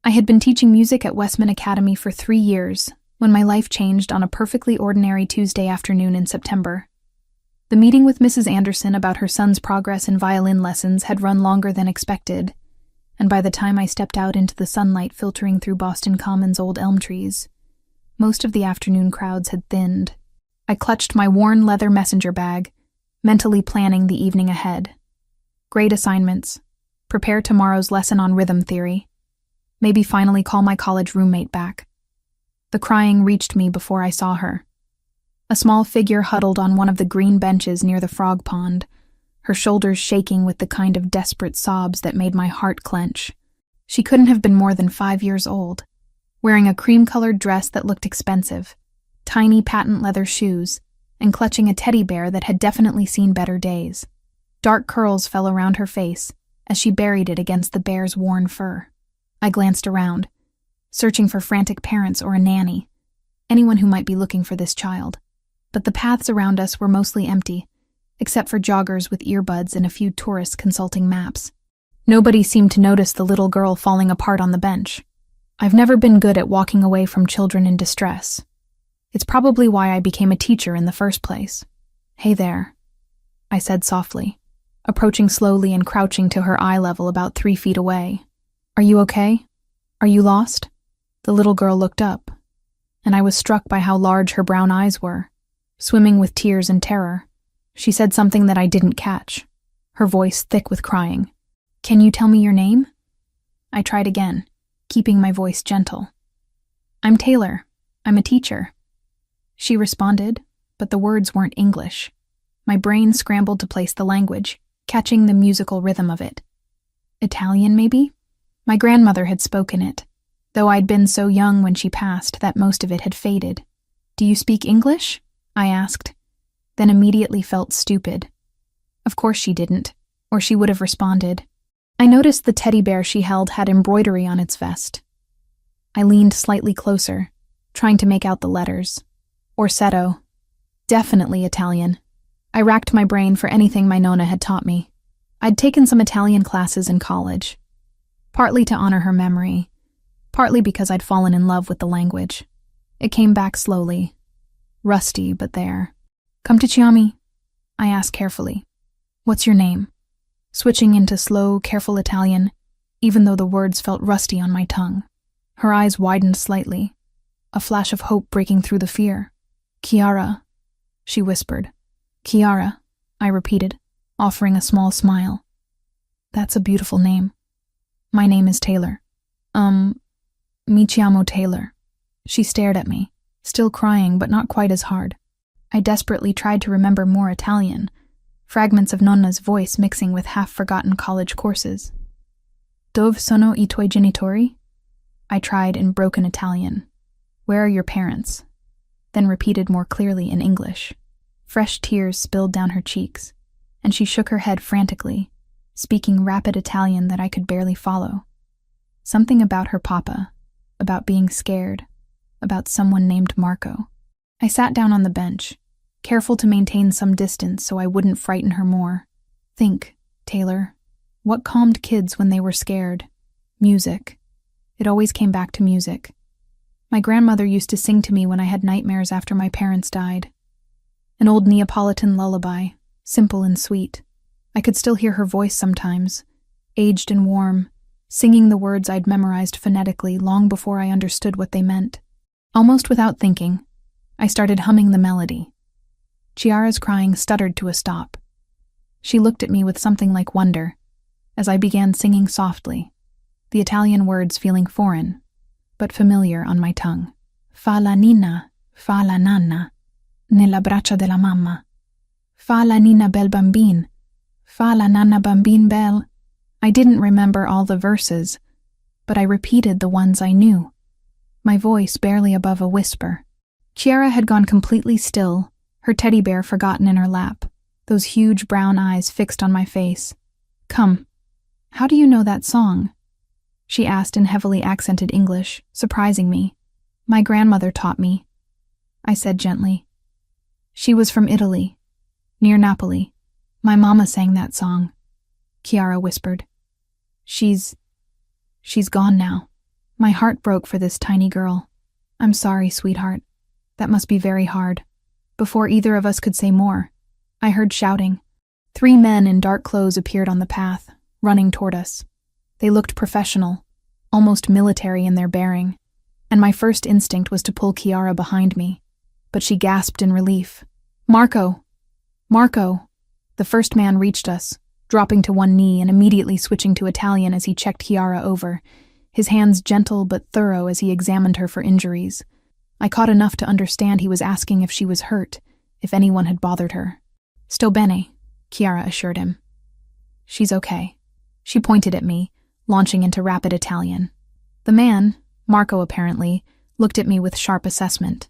I had been teaching music at Westman Academy for 3 years when my life changed on a perfectly ordinary Tuesday afternoon in September. The meeting with Mrs. Anderson about her son's progress in violin lessons had run longer than expected, and by the time I stepped out into the sunlight filtering through Boston Common's old elm trees, most of the afternoon crowds had thinned. I clutched my worn leather messenger bag, mentally planning the evening ahead. Grade assignments, prepare tomorrow's lesson on rhythm theory, maybe finally call my college roommate back. The crying reached me before I saw her. A small figure huddled on one of the green benches near the frog pond, her shoulders shaking with the kind of desperate sobs that made my heart clench. She couldn't have been more than 5 years old, wearing a cream-colored dress that looked expensive, tiny patent leather shoes, and clutching a teddy bear that had definitely seen better days. Dark curls fell around her face as she buried it against the bear's worn fur. I glanced around, searching for frantic parents or a nanny, anyone who might be looking for this child. But the paths around us were mostly empty, except for joggers with earbuds and a few tourists consulting maps. Nobody seemed to notice the little girl falling apart on the bench. I've never been good at walking away from children in distress. It's probably why I became a teacher in the first place. "Hey there," I said softly, approaching slowly and crouching to her eye level about 3 feet away. "Are you okay? Are you lost?" The little girl looked up, and I was struck by how large her brown eyes were, swimming with tears and terror. She said something that I didn't catch, her voice thick with crying. "Can you tell me your name?" I tried again, keeping my voice gentle. "I'm Taylor. I'm a teacher." She responded, but the words weren't English. My brain scrambled to place the language, catching the musical rhythm of it. Italian, maybe? My grandmother had spoken it, though I'd been so young when she passed that most of it had faded. "Do you speak English?" I asked, then immediately felt stupid. Of course she didn't, or she would have responded. I noticed the teddy bear she held had embroidery on its vest. I leaned slightly closer, trying to make out the letters. Orsetto. Definitely Italian. I racked my brain for anything my Nonna had taught me. I'd taken some Italian classes in college, partly to honor her memory, partly because I'd fallen in love with the language. It came back slowly, rusty but there. "Come to Chiami?" I asked carefully. "What's your name?" Switching into slow, careful Italian, even though the words felt rusty on my tongue. Her eyes widened slightly, a flash of hope breaking through the fear. "Chiara," she whispered. "Chiara," I repeated, offering a small smile. "That's a beautiful name." "My name is Taylor." Mi chiamo Taylor." She stared at me, still crying but not quite as hard. I desperately tried to remember more Italian, fragments of Nonna's voice mixing with half-forgotten college courses. "Dove sono I tuoi genitori?" I tried in broken Italian. "Where are your parents?" Then repeated more clearly in English. Fresh tears spilled down her cheeks, and she shook her head frantically, speaking rapid Italian that I could barely follow. Something about her papa, about being scared, about someone named Marco. I sat down on the bench, careful to maintain some distance so I wouldn't frighten her more. "Think, Taylor, what calmed kids when they were scared? Music. It always came back to music. My grandmother used to sing to me when I had nightmares after my parents died. An old Neapolitan lullaby, simple and sweet. I could still hear her voice sometimes, aged and warm, singing the words I'd memorized phonetically long before I understood what they meant. Almost without thinking, I started humming the melody. Chiara's crying stuttered to a stop. She looked at me with something like wonder, as I began singing softly, the Italian words feeling foreign, but familiar on my tongue. "Fa la nina, fa la nanna, nella braccia della mamma. Fa la nina bel bambin, fa la nanna bambin bel." I didn't remember all the verses, but I repeated the ones I knew, my voice barely above a whisper. Chiara had gone completely still, her teddy bear forgotten in her lap, those huge brown eyes fixed on my face. "Come, how do you know that song?" she asked in heavily accented English, surprising me. "My grandmother taught me," I said gently. "She was from Italy, near Napoli. My mama sang that song," Chiara whispered. She's gone now." My heart broke for this tiny girl. I'm sorry, sweetheart. That must be very hard. Before either of us could say more, I heard shouting. 3 men in dark clothes appeared on the path, running toward us. They looked professional, almost military in their bearing, and my first instinct was to pull Chiara behind me, but she gasped in relief. Marco! Marco! The first man reached us, dropping to one knee and immediately switching to Italian as he checked Chiara over, his hands gentle but thorough as he examined her for injuries. I caught enough to understand he was asking if she was hurt, if anyone had bothered her. Sto bene, Chiara assured him. She's okay. She pointed at me, launching into rapid Italian. The man, Marco apparently, looked at me with sharp assessment.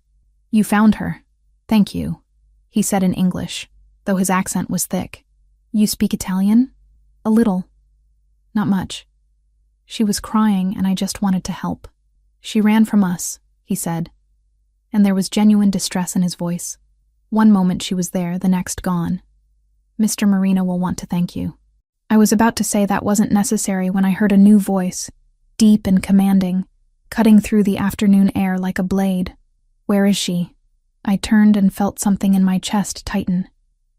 You found her. Thank you, he said in English, though his accent was thick. You speak Italian? A little. Not much. She was crying and I just wanted to help. She ran from us, he said, and there was genuine distress in his voice. One moment she was there, the next gone. Mr. Marino will want to thank you. I was about to say that wasn't necessary when I heard a new voice, deep and commanding, cutting through the afternoon air like a blade. Where is she? I turned and felt something in my chest tighten.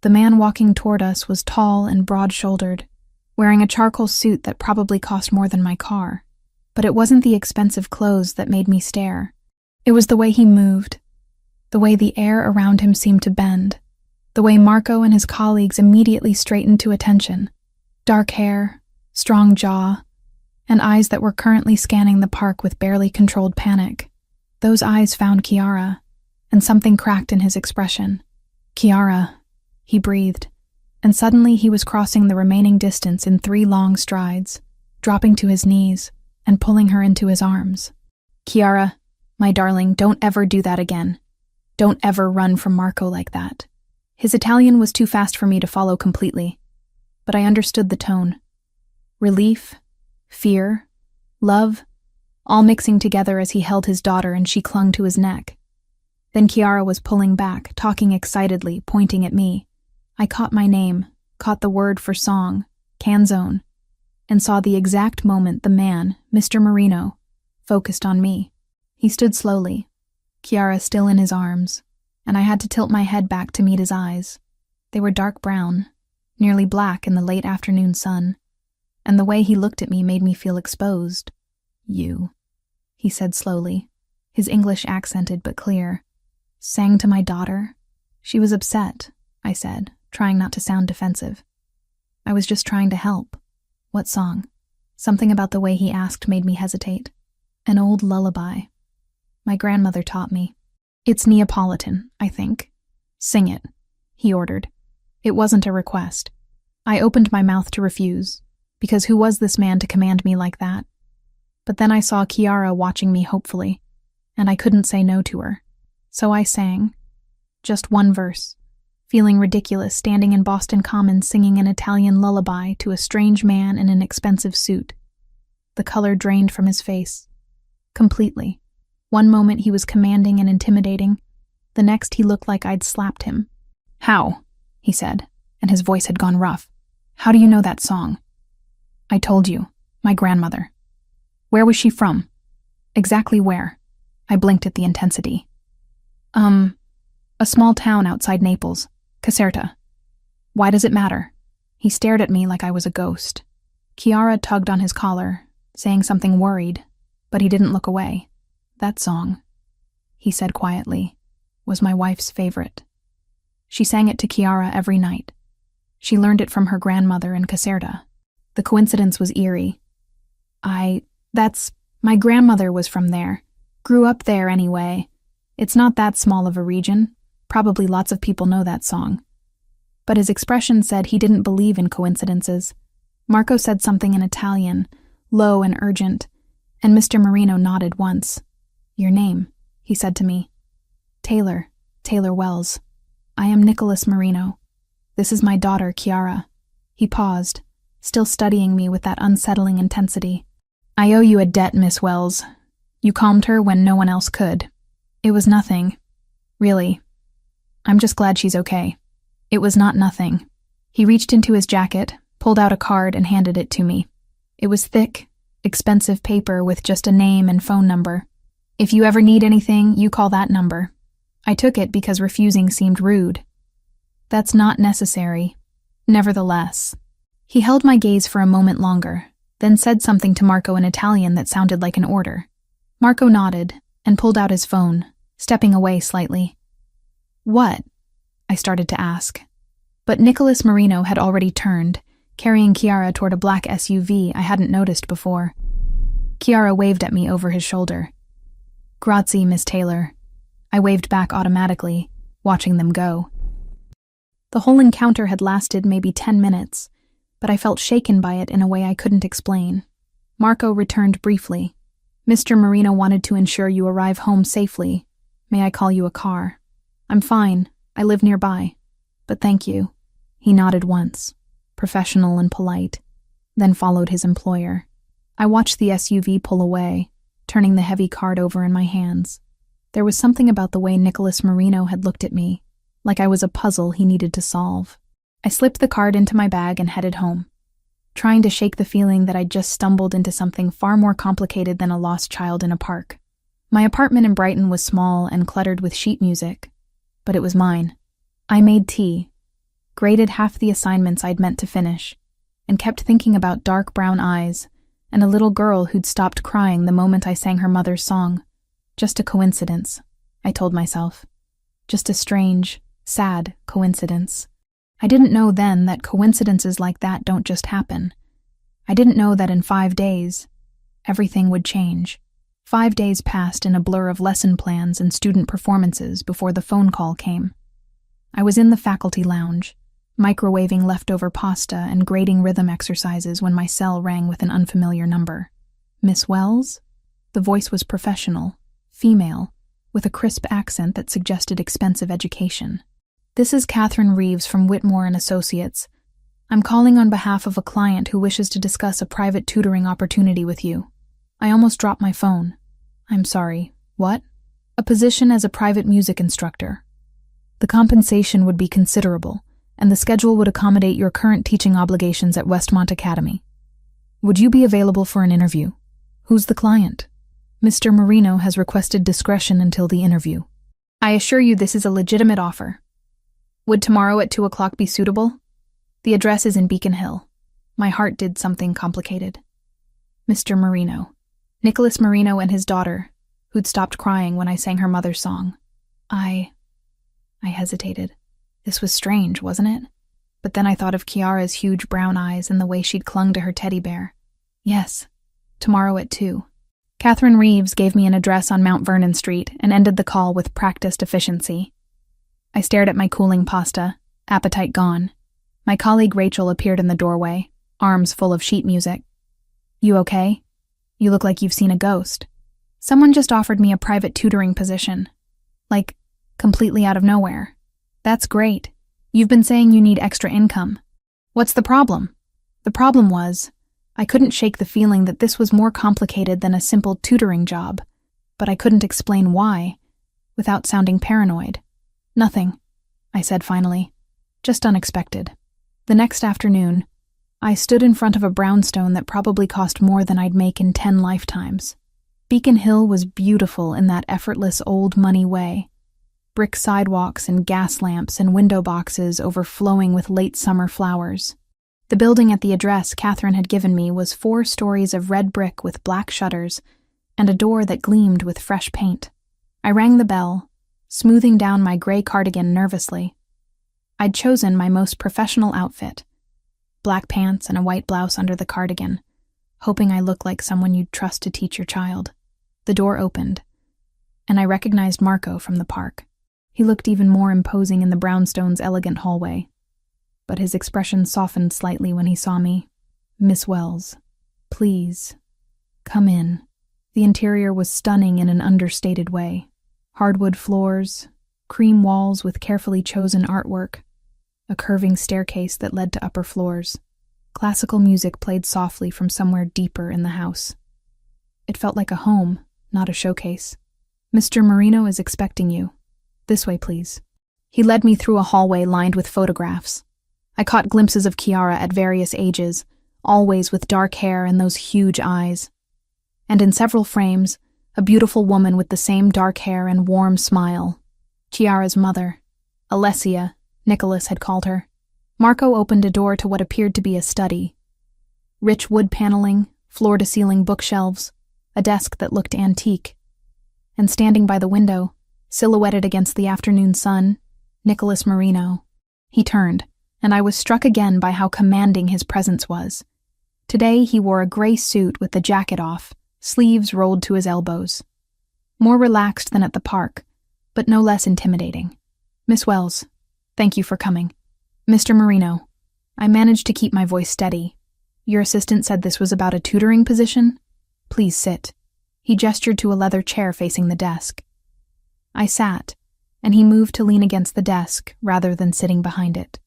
The man walking toward us was tall and broad-shouldered, wearing a charcoal suit that probably cost more than my car. But it wasn't the expensive clothes that made me stare. It was the way he moved, the way the air around him seemed to bend, the way Marco and his colleagues immediately straightened to attention. Dark hair, strong jaw, and eyes that were currently scanning the park with barely controlled panic. Those eyes found Chiara, and something cracked in his expression. Chiara, he breathed, and suddenly he was crossing the remaining distance in 3 long strides, dropping to his knees and pulling her into his arms. Chiara, my darling, don't ever do that again. Don't ever run from Marco like that. His Italian was too fast for me to follow completely, but I understood the tone. Relief, fear, love, all mixing together as he held his daughter and she clung to his neck. Then Chiara was pulling back, talking excitedly, pointing at me. I caught my name, caught the word for song, canzone, and saw the exact moment the man, Mr. Marino, focused on me. He stood slowly, Chiara still in his arms, and I had to tilt my head back to meet his eyes. They were dark brown, nearly black in the late afternoon sun, and the way he looked at me made me feel exposed. You, he said slowly, his English accented but clear. Sang to my daughter? She was upset, I said, trying not to sound defensive. I was just trying to help. What song? Something about the way he asked made me hesitate. An old lullaby. My grandmother taught me. It's Neapolitan, I think. Sing it, he ordered. It wasn't a request. I opened my mouth to refuse, because who was this man to command me like that? But then I saw Chiara watching me hopefully, and I couldn't say no to her. So I sang. Just one verse, feeling ridiculous standing in Boston Common singing an Italian lullaby to a strange man in an expensive suit. The color drained from his face. Completely. One moment he was commanding and intimidating. The next he looked like I'd slapped him. How? He said, and his voice had gone rough. How do you know that song? I told you. My grandmother. Where was she from? Exactly where? I blinked at the intensity. A small town outside Naples. Caserta. Why does it matter? He stared at me like I was a ghost. Chiara tugged on his collar, saying something worried, but he didn't look away. That song, he said quietly, was my wife's favorite. She sang it to Chiara every night. She learned it from her grandmother in Caserta. The coincidence was eerie. My grandmother was from there. Grew up there anyway. It's not that small of a region. Probably lots of people know that song. But his expression said he didn't believe in coincidences. Marco said something in Italian, low and urgent, and Mr. Marino nodded once. Your name, he said to me. Taylor Wells. I am Nicholas Marino. This is my daughter, Chiara. He paused, still studying me with that unsettling intensity. I owe you a debt, Miss Wells. You calmed her when no one else could. It was nothing. Really. I'm just glad she's okay. It was not nothing. He reached into his jacket, pulled out a card and handed it to me. It was thick, Expensive paper with just a name and phone number. If you ever need anything, you call that number. I took it because refusing seemed rude. That's not necessary. Nevertheless. He held my gaze for a moment longer, then said something to Marco in Italian that sounded like an order. Marco nodded and pulled out his phone, stepping away slightly. What? I started to ask. But Nicholas Marino had already turned, carrying Chiara toward a black SUV I hadn't noticed before. Chiara waved at me over his shoulder. Grazie, Miss Taylor. I waved back automatically, watching them go. The whole encounter had lasted maybe 10 minutes, but I felt shaken by it in a way I couldn't explain. Marco returned briefly. Mr. Marino wanted to ensure you arrive home safely. May I call you a car? I'm fine. I live nearby. But thank you. He nodded once, professional and polite, then followed his employer. I watched the SUV pull away, turning the heavy card over in my hands. There was something about the way Nicholas Marino had looked at me, like I was a puzzle he needed to solve. I slipped the card into my bag and headed home, trying to shake the feeling that I'd just stumbled into something far more complicated than a lost child in a park. My apartment in Brighton was small and cluttered with sheet music, but it was mine. I made tea, graded half the assignments I'd meant to finish, and kept thinking about dark brown eyes and a little girl who'd stopped crying the moment I sang her mother's song. Just a coincidence, I told myself. Just a strange, sad coincidence. I didn't know then that coincidences like that don't just happen. I didn't know that in 5 days, everything would change. 5 days passed in a blur of lesson plans and student performances before the phone call came. I was in the faculty lounge, microwaving leftover pasta and grading rhythm exercises when my cell rang with an unfamiliar number. Miss Wells? The voice was professional, female, with a crisp accent that suggested expensive education. This is Catherine Reeves from Whitmore and Associates. I'm calling on behalf of a client who wishes to discuss a private tutoring opportunity with you. I almost dropped my phone. I'm sorry. What? A position as a private music instructor. The compensation would be considerable, and the schedule would accommodate your current teaching obligations at Westmont Academy. Would you be available for an interview? Who's the client? Mr. Marino has requested discretion until the interview. I assure you this is a legitimate offer. Would tomorrow at 2 o'clock be suitable? The address is in Beacon Hill. My heart did something complicated. Mr. Marino. Nicholas Marino and his daughter, who'd stopped crying when I sang her mother's song. I hesitated. This was strange, wasn't it? But then I thought of Chiara's huge brown eyes and the way she'd clung to her teddy bear. Yes, tomorrow at 2. Catherine Reeves gave me an address on Mount Vernon Street and ended the call with practiced efficiency. I stared at my cooling pasta, appetite gone. My colleague Rachel appeared in the doorway, arms full of sheet music. You okay? You look like you've seen a ghost. Someone just offered me a private tutoring position. Like, completely out of nowhere. That's great. You've been saying you need extra income. What's the problem? The problem was, I couldn't shake the feeling that this was more complicated than a simple tutoring job, but I couldn't explain why, without sounding paranoid. Nothing, I said finally. Just unexpected. The next afternoon, I stood in front of a brownstone that probably cost more than I'd make in 10 lifetimes. Beacon Hill was beautiful in that effortless old money way. Brick sidewalks and gas lamps and window boxes overflowing with late summer flowers. The building at the address Catherine had given me was 4 stories of red brick with black shutters and a door that gleamed with fresh paint. I rang the bell, smoothing down my gray cardigan nervously. I'd chosen my most professional outfit, black pants and a white blouse under the cardigan, hoping I looked like someone you'd trust to teach your child. The door opened, and I recognized Marco from the park. He looked even more imposing in the brownstone's elegant hallway, but his expression softened slightly when he saw me. Miss Wells, please, come in. The interior was stunning in an understated way. Hardwood floors, cream walls with carefully chosen artwork, a curving staircase that led to upper floors. Classical music played softly from somewhere deeper in the house. It felt like a home, not a showcase. Mr. Marino is expecting you. This way, please. He led me through a hallway lined with photographs. I caught glimpses of Chiara at various ages, always with dark hair and those huge eyes. And in several frames, a beautiful woman with the same dark hair and warm smile. Chiara's mother. Alessia, Nicholas had called her. Marco opened a door to what appeared to be a study. Rich wood paneling, floor-to-ceiling bookshelves, a desk that looked antique. And standing by the window, silhouetted against the afternoon sun, Nicholas Marino. He turned, and I was struck again by how commanding his presence was. Today he wore a gray suit with the jacket off, sleeves rolled to his elbows. More relaxed than at the park, but no less intimidating. "Miss Wells, thank you for coming. Mr. Marino." I managed to keep my voice steady. "Your assistant said this was about a tutoring position? Please sit." He gestured to a leather chair facing the desk. I sat, and he moved to lean against the desk rather than sitting behind it.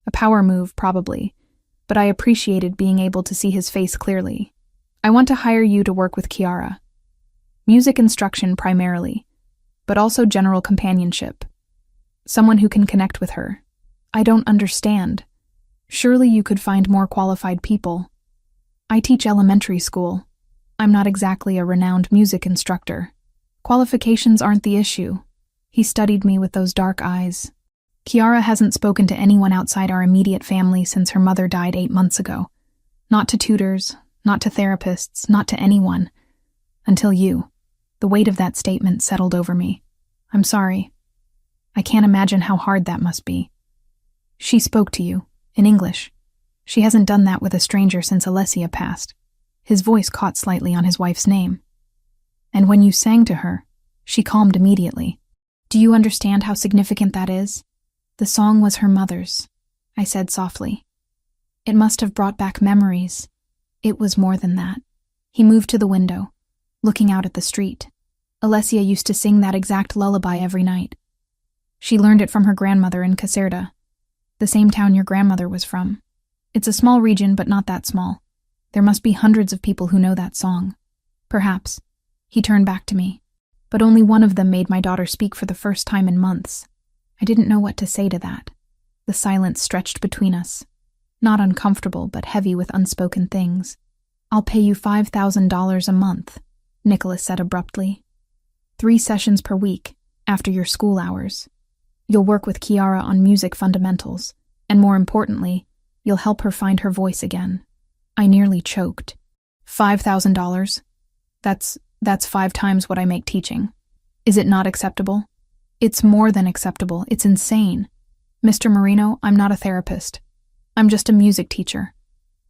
A power move, probably, but I appreciated being able to see his face clearly. "I want to hire you to work with Chiara. Music instruction primarily, but also general companionship. Someone who can connect with her. I don't understand. Surely you could find more qualified people. I teach elementary school. I'm not exactly a renowned music instructor. Qualifications aren't the issue." He studied me with those dark eyes. "Chiara hasn't spoken to anyone outside our immediate family since her mother died 8 months ago. Not to tutors, not to therapists, not to anyone. Until you." The weight of that statement settled over me. "I'm sorry. I can't imagine how hard that must be." "She spoke to you, in English. She hasn't done that with a stranger since Alessia passed." His voice caught slightly on his wife's name. "And when you sang to her, she calmed immediately. Do you understand how significant that is? The song was her mother's," I said softly. "It must have brought back memories. It was more than that." He moved to the window, looking out at the street. "Alessia used to sing that exact lullaby every night. She learned it from her grandmother in Caserta, the same town your grandmother was from. It's a small region, but not that small. There must be hundreds of people who know that song. Perhaps." He turned back to me. "But only one of them made my daughter speak for the first time in months." I didn't know what to say to that. The silence stretched between us. Not uncomfortable, but heavy with unspoken things. "I'll pay you $5,000 a month," Nicholas said abruptly. 3 sessions per week, after your school hours. You'll work with Chiara on music fundamentals, and more importantly, you'll help her find her voice again." I nearly choked. $5,000? That's 5 times what I make teaching. Is it not acceptable? It's more than acceptable. It's insane. Mr. Marino, I'm not a therapist. I'm just a music teacher.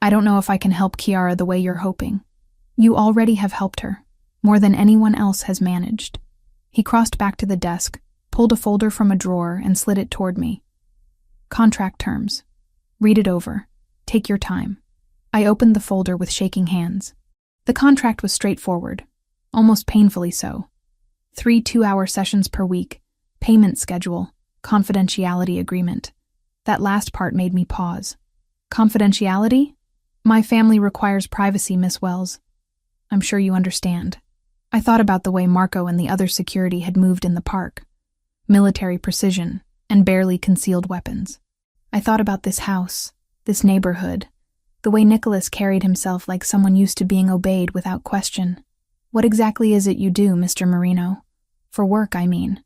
I don't know if I can help Chiara the way you're hoping. You already have helped her, more than anyone else has managed." He crossed back to the desk, pulled a folder from a drawer, and slid it toward me. "Contract terms. Read it over. Take your time." I opened the folder with shaking hands. The contract was straightforward, almost painfully so. 3 2-hour sessions per week, payment schedule, confidentiality agreement. That last part made me pause. Confidentiality? My family requires privacy, Miss Wells. I'm sure you understand. I thought about the way Marco and the other security had moved in the park. Military precision and barely concealed weapons. I thought about this house, this neighborhood, the way Nicholas carried himself like someone used to being obeyed without question. "What exactly is it you do, Mr. Marino? For work, I mean."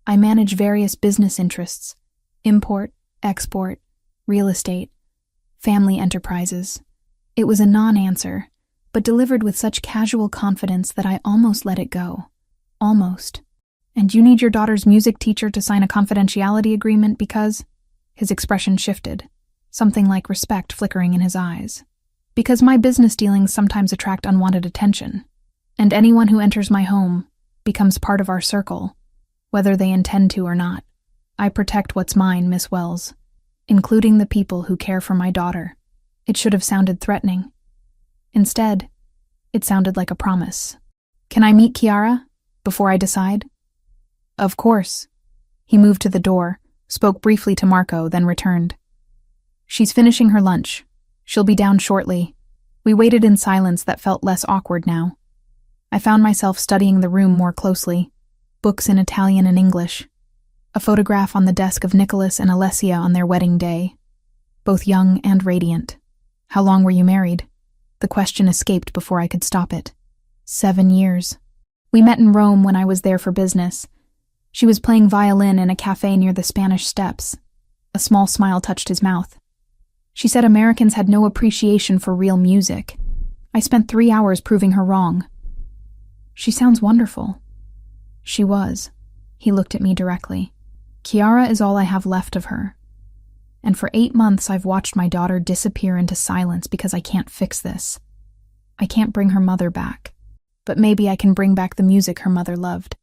"I manage various business interests. Import, export, real estate, family enterprises." It was a non-answer, but delivered with such casual confidence that I almost let it go. Almost. "And you need your daughter's music teacher to sign a confidentiality agreement because—" His expression shifted, something like respect flickering in his eyes. "Because my business dealings sometimes attract unwanted attention, and anyone who enters my home becomes part of our circle, whether they intend to or not. I protect what's mine, Miss Wells, including the people who care for my daughter." It should have sounded threatening. Instead, it sounded like a promise. "Can I meet Chiara before I decide?" "Of course." He moved to the door, spoke briefly to Marco, then returned. "She's finishing her lunch. She'll be down shortly." We waited in silence that felt less awkward now. I found myself studying the room more closely, books in Italian and English, a photograph on the desk of Nicholas and Alessia on their wedding day, both young and radiant. "How long were you married?" The question escaped before I could stop it. 7 years. We met in Rome when I was there for business. She was playing violin in a cafe near the Spanish Steps. A small smile touched his mouth. She said Americans had no appreciation for real music. I spent 3 hours proving her wrong. She sounds wonderful. She was. He looked at me directly. Chiara is all I have left of her. And for 8 months I've watched my daughter disappear into silence because I can't fix this. I can't bring her mother back. But maybe I can bring back the music her mother loved.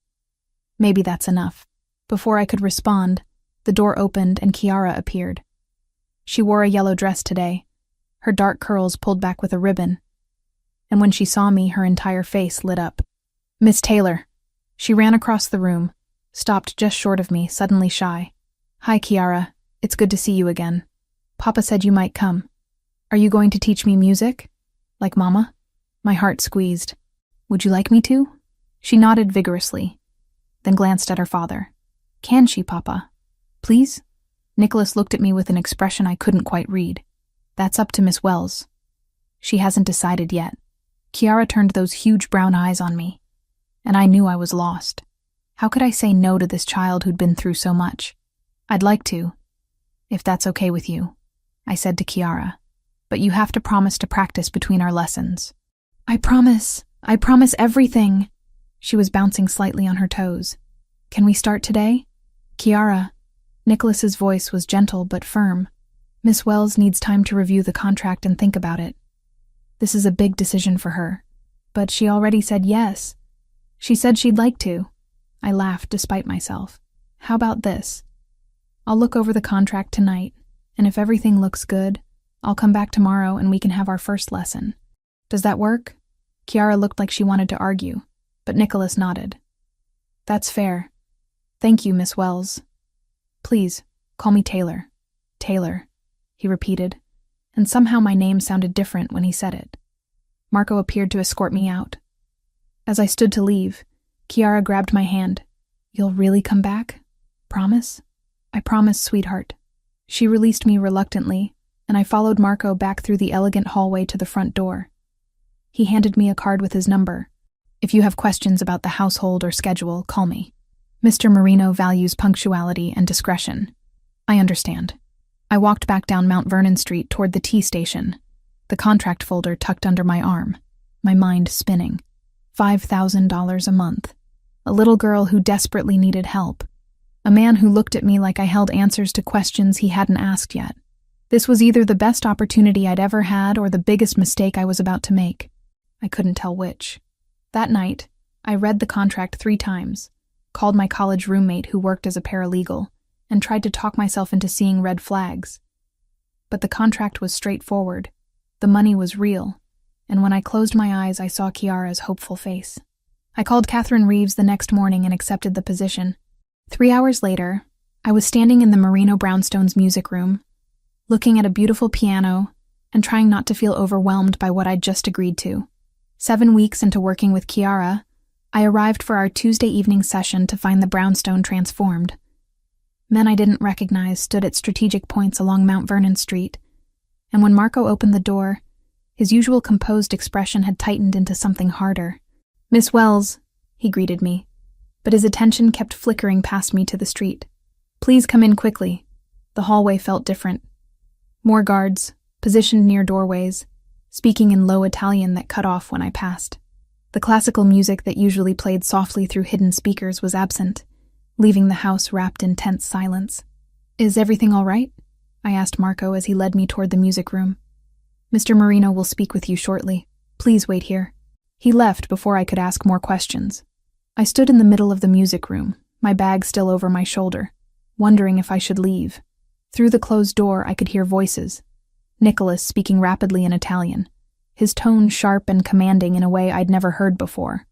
Maybe that's enough. Before I could respond, the door opened and Chiara appeared. She wore a yellow dress today, her dark curls pulled back with a ribbon. And when she saw me, her entire face lit up. Miss Taylor. She ran across the room, stopped just short of me, suddenly shy. Hi, Chiara. It's good to see you again. Papa said you might come. Are you going to teach me music? Like Mama? My heart squeezed. Would you like me to? She nodded vigorously, then glanced at her father. Can she, Papa? Please? Nicholas looked at me with an expression I couldn't quite read. That's up to Miss Wells. She hasn't decided yet. Chiara turned those huge brown eyes on me, and I knew I was lost. How could I say no to this child who'd been through so much? I'd like to, if that's okay with you, I said to Chiara, but you have to promise to practice between our lessons. I promise everything. She was bouncing slightly on her toes. Can we start today? Chiara. Nicholas's voice was gentle but firm. Miss Wells needs time to review the contract and think about it. This is a big decision for her, but she already said yes. She said she'd like to. I laughed despite myself. How about this? I'll look over the contract tonight, and if everything looks good, I'll come back tomorrow and we can have our first lesson. Does that work? Chiara looked like she wanted to argue, but Nicholas nodded. That's fair. Thank you, Miss Wells. Please, call me Taylor. Taylor, he repeated, and somehow my name sounded different when he said it. Marco appeared to escort me out. As I stood to leave, Chiara grabbed my hand. You'll really come back? Promise? I promise, sweetheart. She released me reluctantly, and I followed Marco back through the elegant hallway to the front door. He handed me a card with his number. If you have questions about the household or schedule, call me. Mr. Marino values punctuality and discretion. I understand. I walked back down Mount Vernon Street toward the T station, the contract folder tucked under my arm, my mind spinning. $5,000 a month. A little girl who desperately needed help. A man who looked at me like I held answers to questions he hadn't asked yet. This was either the best opportunity I'd ever had or the biggest mistake I was about to make. I couldn't tell which. That night, I read the contract 3 times, called my college roommate who worked as a paralegal, and tried to talk myself into seeing red flags. But the contract was straightforward. The money was real, and when I closed my eyes, I saw Chiara's hopeful face. I called Catherine Reeves the next morning and accepted the position. 3 hours later, I was standing in the Marino Brownstone's music room, looking at a beautiful piano and trying not to feel overwhelmed by what I'd just agreed to. 7 weeks into working with Chiara, I arrived for our Tuesday evening session to find the brownstone transformed. Men I didn't recognize stood at strategic points along Mount Vernon Street, and when Marco opened the door, his usual composed expression had tightened into something harder. Miss Wells, he greeted me, but his attention kept flickering past me to the street. Please come in quickly. The hallway felt different. More guards, positioned near doorways, speaking in low Italian that cut off when I passed. The classical music that usually played softly through hidden speakers was absent, leaving the house wrapped in tense silence. Is everything all right? I asked Marco as he led me toward the music room. Mr. Marino will speak with you shortly. Please wait here. He left before I could ask more questions. I stood in the middle of the music room, my bag still over my shoulder, wondering if I should leave. Through the closed door, I could hear voices. Nicholas speaking rapidly in Italian, his tone sharp and commanding in a way I'd never heard before.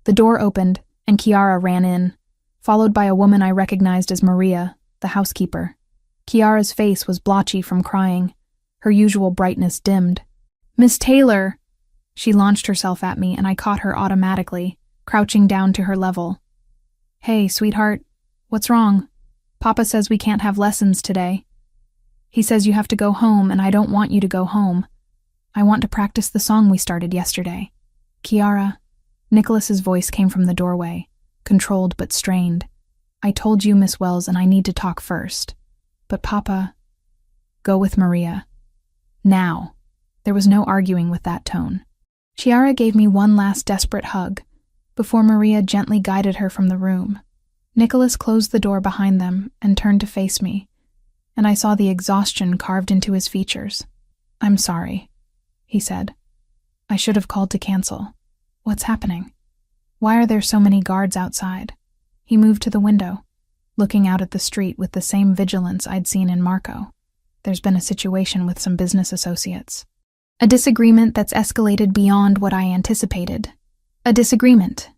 The door opened, and Chiara ran in, followed by a woman I recognized as Maria, the housekeeper. Chiara's face was blotchy from crying, her usual brightness dimmed. Miss Taylor! She launched herself at me, and I caught her automatically, crouching down to her level. Hey, sweetheart, what's wrong? Papa says we can't have lessons today. He says you have to go home, and I don't want you to go home. I want to practice the song we started yesterday. Kiara. Nicholas's voice came from the doorway, controlled but strained. I told you, Miss Wells, and I need to talk first. But Papa... Go with Maria. Now. There was no arguing with that tone. Chiara gave me one last desperate hug, before Maria gently guided her from the room. Nicholas closed the door behind them and turned to face me, and I saw the exhaustion carved into his features. I'm sorry, he said. I should have called to cancel. What's happening? Why are there so many guards outside? He moved to the window, looking out at the street with the same vigilance I'd seen in Marco. There's been a situation with some business associates. A disagreement that's escalated beyond what I anticipated. A disagreement.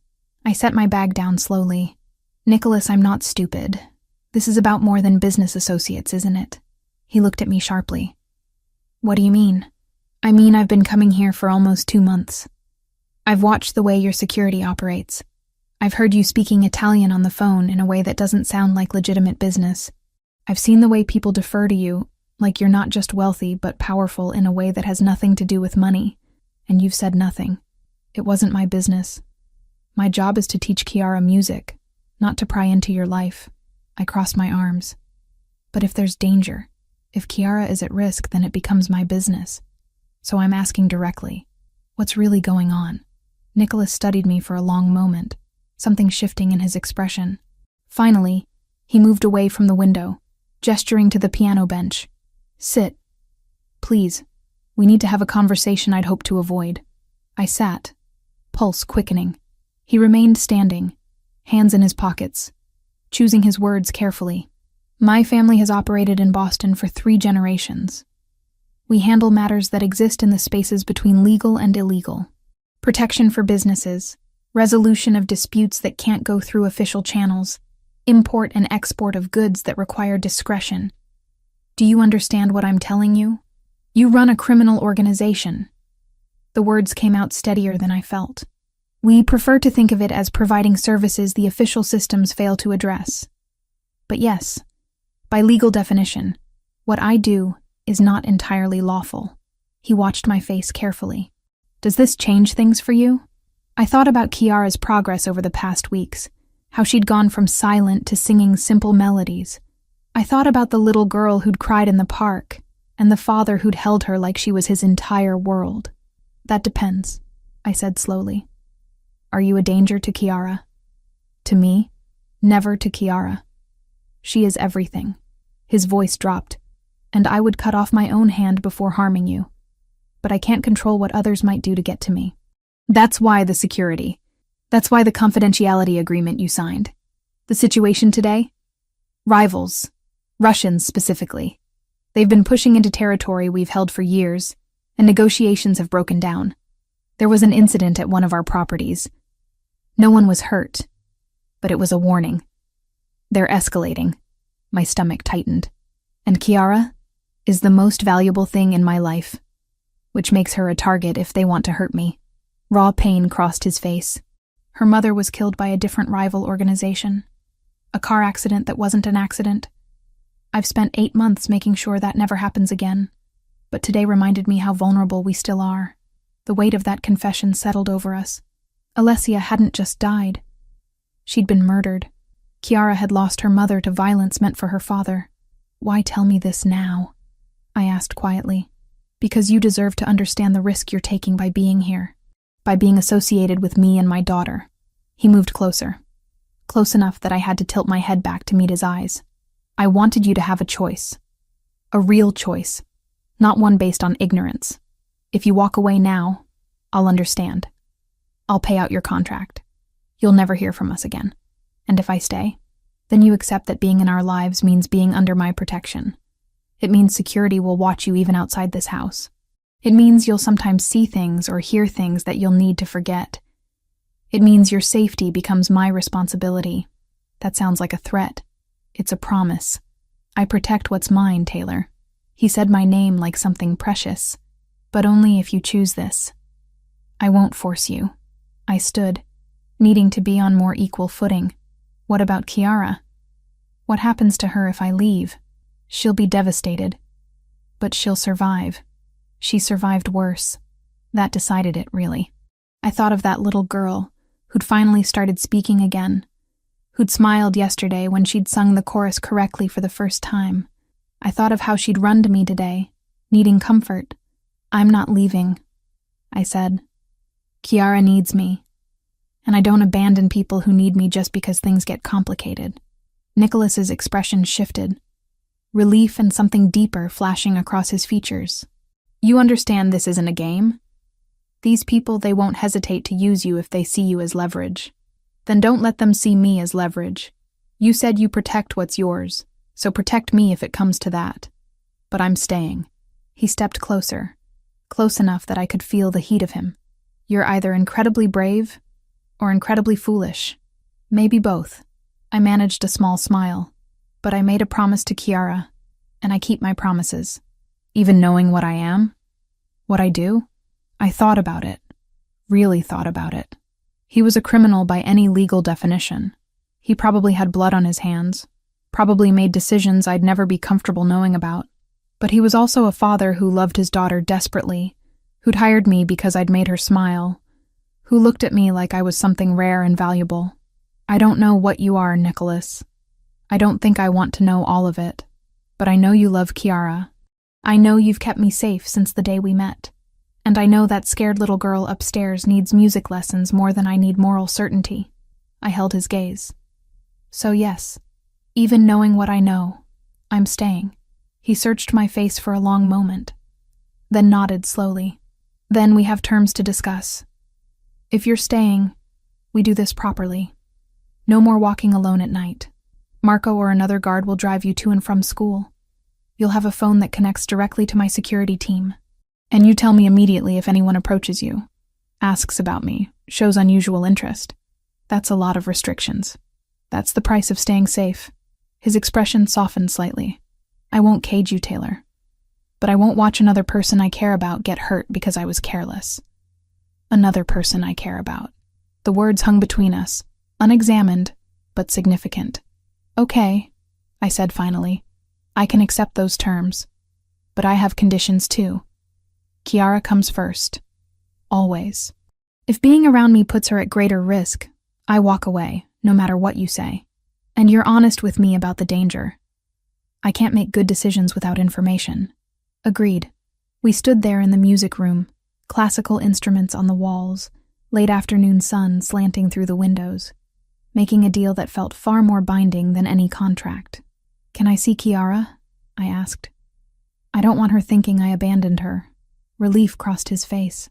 I set my bag down slowly. Nicholas, I'm not stupid. This is about more than business associates, isn't it? He looked at me sharply. What do you mean? I mean, I've been coming here for almost 2 months. I've watched the way your security operates. I've heard you speaking Italian on the phone in a way that doesn't sound like legitimate business. I've seen the way people defer to you, like you're not just wealthy but powerful in a way that has nothing to do with money, and you've said nothing. It wasn't my business. My job is to teach Kiara music, not to pry into your life. I crossed my arms. But if there's danger, if Kiara is at risk, then it becomes my business. So I'm asking directly, what's really going on? Nicholas studied me for a long moment, something shifting in his expression. Finally, he moved away from the window, gesturing to the piano bench. Sit. Please. We need to have a conversation I'd hoped to avoid. I sat, pulse quickening. He remained standing, hands in his pockets, choosing his words carefully. My family has operated in Boston for 3 generations. We handle matters that exist in the spaces between legal and illegal. Protection for businesses, resolution of disputes that can't go through official channels, import and export of goods that require discretion. Do you understand what I'm telling you? You run a criminal organization. The words came out steadier than I felt. We prefer to think of it as providing services the official systems fail to address. But yes, by legal definition, what I do is not entirely lawful. He watched my face carefully. Does this change things for you? I thought about Kiara's progress over the past weeks, how she'd gone from silent to singing simple melodies. I thought about the little girl who'd cried in the park, and the father who'd held her like she was his entire world. That depends, I said slowly. Are you a danger to Kiara? To me? Never to Kiara. She is everything. His voice dropped, and I would cut off my own hand before harming you. But I can't control what others might do to get to me. That's why the security. That's why the confidentiality agreement you signed. The situation today? Rivals. Russians, specifically. They've been pushing into territory we've held for years, and negotiations have broken down. There was an incident at one of our properties. No one was hurt, but it was a warning. They're escalating. My stomach tightened. And Kiara is the most valuable thing in my life, which makes her a target if they want to hurt me. Raw pain crossed his face. Her mother was killed by a different rival organization. A car accident that wasn't an accident. I've spent 8 months making sure that never happens again, but today reminded me how vulnerable we still are. The weight of that confession settled over us. Alessia hadn't just died. She'd been murdered. Kiara had lost her mother to violence meant for her father. Why tell me this now? I asked quietly. Because you deserve to understand the risk you're taking by being here, by being associated with me and my daughter. He moved closer, close enough that I had to tilt my head back to meet his eyes. I wanted you to have a choice. A real choice, not one based on ignorance. If you walk away now, I'll understand. I'll pay out your contract. You'll never hear from us again. And if I stay, then you accept that being in our lives means being under my protection. It means security will watch you even outside this house. It means you'll sometimes see things or hear things that you'll need to forget. It means your safety becomes my responsibility. That sounds like a threat. It's a promise. I protect what's mine, Taylor. He said my name like something precious. But only if you choose this. I won't force you. I stood, needing to be on more equal footing. What about Kiara? What happens to her if I leave? She'll be devastated. But she'll survive. She survived worse. That decided it, really. I thought of that little girl who'd finally started speaking again, who'd smiled yesterday when she'd sung the chorus correctly for the first time. I thought of how she'd run to me today, needing comfort. "I'm not leaving," I said. "Kiara needs me. And I don't abandon people who need me just because things get complicated." Nicholas's expression shifted, relief and something deeper flashing across his features. "You understand this isn't a game? These people, they won't hesitate to use you if they see you as leverage. Then don't let them see me as leverage. You said you protect what's yours, so protect me if it comes to that. But I'm staying." He stepped closer, close enough that I could feel the heat of him. "You're either incredibly brave or incredibly foolish. Maybe both." I managed a small smile, but I made a promise to Kiara, and I keep my promises. Even knowing what I am, what I do, I thought about it, really thought about it. He was a criminal by any legal definition. He probably had blood on his hands, probably made decisions I'd never be comfortable knowing about. But he was also a father who loved his daughter desperately, who'd hired me because I'd made her smile, who looked at me like I was something rare and valuable. I don't know what you are, Nicholas. I don't think I want to know all of it. But I know you love Kiara. I know you've kept me safe since the day we met. And I know that scared little girl upstairs needs music lessons more than I need moral certainty. I held his gaze. So yes, even knowing what I know, I'm staying. He searched my face for a long moment, then nodded slowly. "Then we have terms to discuss. If you're staying, we do this properly. No more walking alone at night. Marco or another guard will drive you to and from school. You'll have a phone that connects directly to my security team. And you tell me immediately if anyone approaches you, asks about me, shows unusual interest. That's a lot of restrictions. That's the price of staying safe." His expression softened slightly. "I won't cage you, Taylor. But I won't watch another person I care about get hurt because I was careless." Another person I care about. The words hung between us, unexamined, but significant. "Okay," I said finally. "I can accept those terms. But I have conditions too. Kiara comes first. Always. If being around me puts her at greater risk, I walk away, no matter what you say. And you're honest with me about the danger. I can't make good decisions without information." Agreed. We stood there in the music room, classical instruments on the walls, late afternoon sun slanting through the windows, making a deal that felt far more binding than any contract. "Can I see Kiara?" I asked. "I don't want her thinking I abandoned her." Relief crossed his face.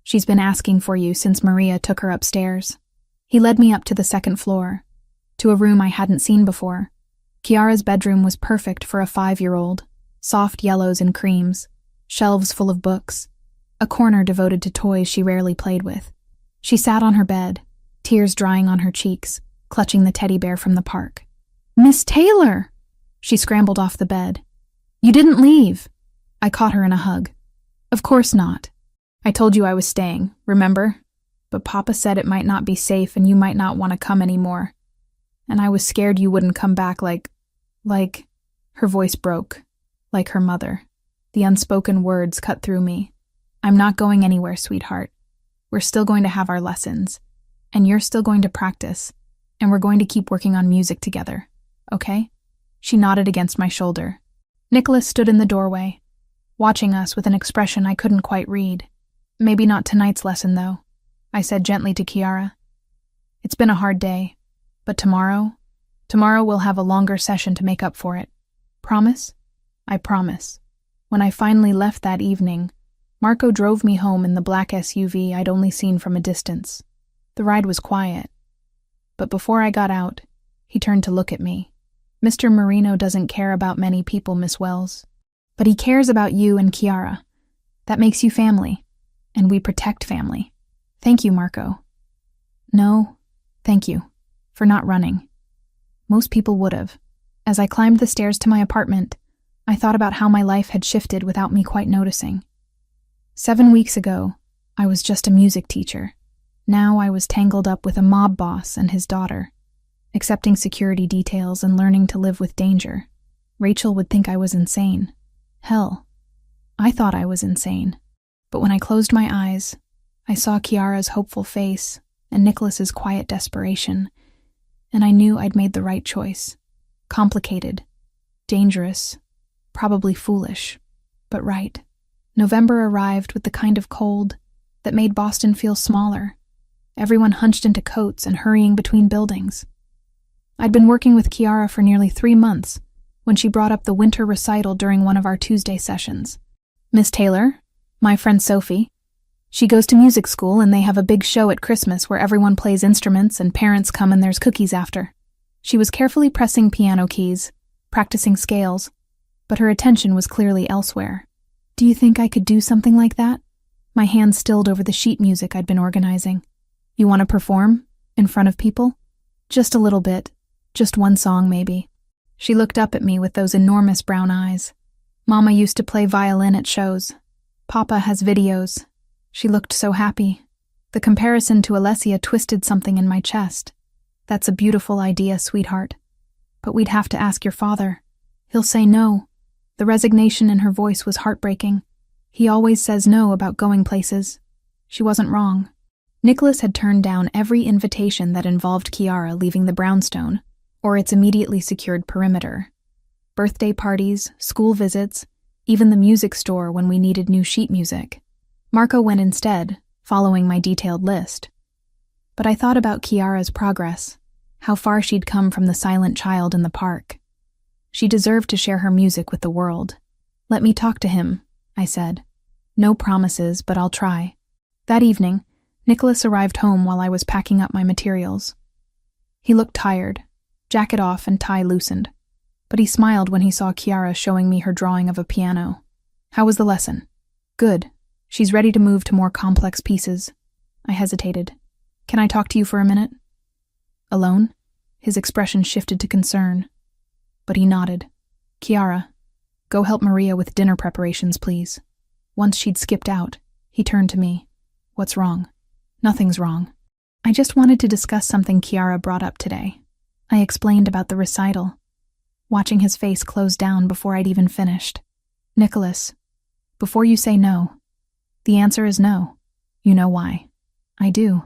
"She's been asking for you since Maria took her upstairs." He led me up to the second floor, to a room I hadn't seen before. Kiara's bedroom was perfect for a 5-year-old, soft yellows and creams, shelves full of books, a corner devoted to toys she rarely played with. She sat on her bed, tears drying on her cheeks, clutching the teddy bear from the park. "Miss Taylor!" She scrambled off the bed. "You didn't leave." I caught her in a hug. "Of course not. I told you I was staying, remember? But Papa said it might not be safe and you might not want to come anymore. And I was scared you wouldn't come back like... Her voice broke, like her mother. The unspoken words cut through me. "I'm not going anywhere, sweetheart. We're still going to have our lessons. And you're still going to practice. And we're going to keep working on music together. Okay?" She nodded against my shoulder. Nicholas stood in the doorway, watching us with an expression I couldn't quite read. "Maybe not tonight's lesson, though," I said gently to Kiara. "It's been a hard day, but tomorrow we'll have a longer session to make up for it. Promise?" I promise. When I finally left that evening, Marco drove me home in the black SUV I'd only seen from a distance. The ride was quiet. But before I got out, he turned to look at me. "Mr. Marino doesn't care about many people, Miss Wells. But he cares about you and Kiara. That makes you family. And we protect family. Thank you, Marco." "No, thank you. For not running. Most people would have." As I climbed the stairs to my apartment, I thought about how my life had shifted without me quite noticing. 7 weeks ago, I was just a music teacher. Now I was tangled up with a mob boss and his daughter, accepting security details and learning to live with danger. Rachel would think I was insane. Hell, I thought I was insane. But when I closed my eyes, I saw Kiara's hopeful face and Nicholas's quiet desperation, and I knew I'd made the right choice. Complicated, dangerous, probably foolish, but right. November arrived with the kind of cold that made Boston feel smaller. Everyone hunched into coats and hurrying between buildings. I'd been working with Kiara for nearly 3 months when she brought up the winter recital during one of our Tuesday sessions. Miss Taylor, my friend Sophie, she goes to music school and they have a big show at Christmas where everyone plays instruments and parents come and there's cookies after. She was carefully pressing piano keys, practicing scales, but her attention was clearly elsewhere. Do you think I could do something like that? My hands stilled over the sheet music I'd been organizing. You want to perform? In front of people? Just a little bit. Just one song, maybe. She looked up at me with those enormous brown eyes. Mama used to play violin at shows. Papa has videos. She looked so happy. The comparison to Alessia twisted something in my chest. That's a beautiful idea, sweetheart. But we'd have to ask your father. He'll say no. The resignation in her voice was heartbreaking. He always says no about going places. She wasn't wrong. Nicholas had turned down every invitation that involved Kiara leaving the brownstone, or its immediately secured perimeter. Birthday parties, school visits, even the music store when we needed new sheet music. Marco went instead, following my detailed list. But I thought about Kiara's progress, how far she'd come from the silent child in the park. She deserved to share her music with the world. Let me talk to him, I said. No promises, but I'll try. That evening, Nicholas arrived home while I was packing up my materials. He looked tired, jacket off and tie loosened, but he smiled when he saw Kiara showing me her drawing of a piano. How was the lesson? Good. She's ready to move to more complex pieces. I hesitated. Can I talk to you for a minute? Alone? His expression shifted to concern, but he nodded. Kiara, go help Maria with dinner preparations, please. Once she'd skipped out, he turned to me. What's wrong? Nothing's wrong. I just wanted to discuss something Kiara brought up today. I explained about the recital, watching his face close down before I'd even finished. Nicholas, before you say no, the answer is no. You know why. I do.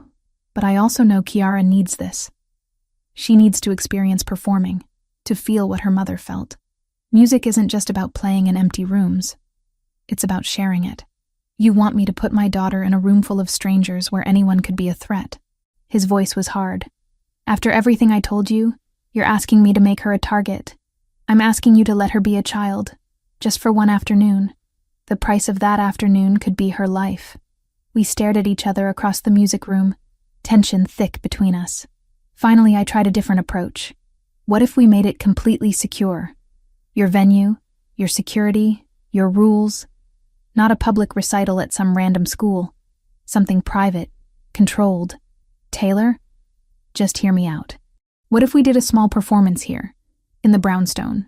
But I also know Kiara needs this. She needs to experience performing, to feel what her mother felt. Music isn't just about playing in empty rooms. It's about sharing it. You want me to put my daughter in a room full of strangers where anyone could be a threat. His voice was hard. After everything I told you, you're asking me to make her a target. I'm asking you to let her be a child, just for one afternoon. The price of that afternoon could be her life. We stared at each other across the music room, tension thick between us. Finally, I tried a different approach. What if we made it completely secure? Your venue, your security, your rules. Not a public recital at some random school. Something private, controlled. Taylor, just hear me out. What if we did a small performance here, in the brownstone?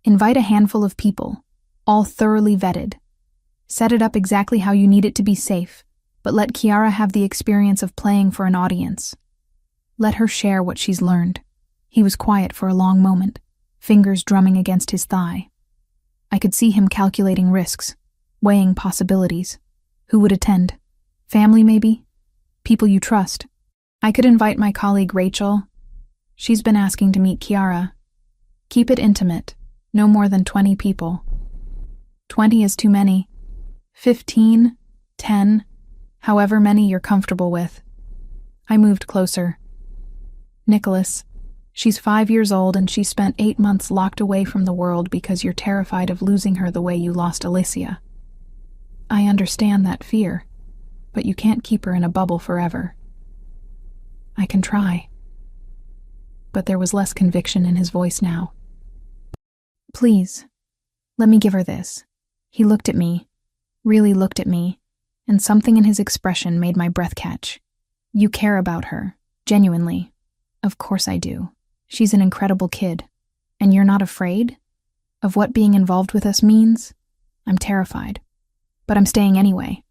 Invite a handful of people, all thoroughly vetted. Set it up exactly how you need it to be safe, but let Kiara have the experience of playing for an audience. Let her share what she's learned. He was quiet for a long moment, fingers drumming against his thigh. I could see him calculating risks, weighing possibilities. Who would attend? Family, maybe? People you trust. I could invite my colleague Rachel. She's been asking to meet Kiara. Keep it intimate, no more than 20 people. 20 is too many. 15, 10, however many you're comfortable with. I moved closer. Nicholas, she's 5 years old and she spent 8 months locked away from the world because you're terrified of losing her the way you lost Alicia. I understand that fear, but you can't keep her in a bubble forever. I can try. But there was less conviction in his voice now. Please, let me give her this. He looked at me, really looked at me, and something in his expression made my breath catch. You care about her, genuinely. Of course I do. She's an incredible kid. And you're not afraid of what being involved with us means? I'm terrified. But I'm staying anyway.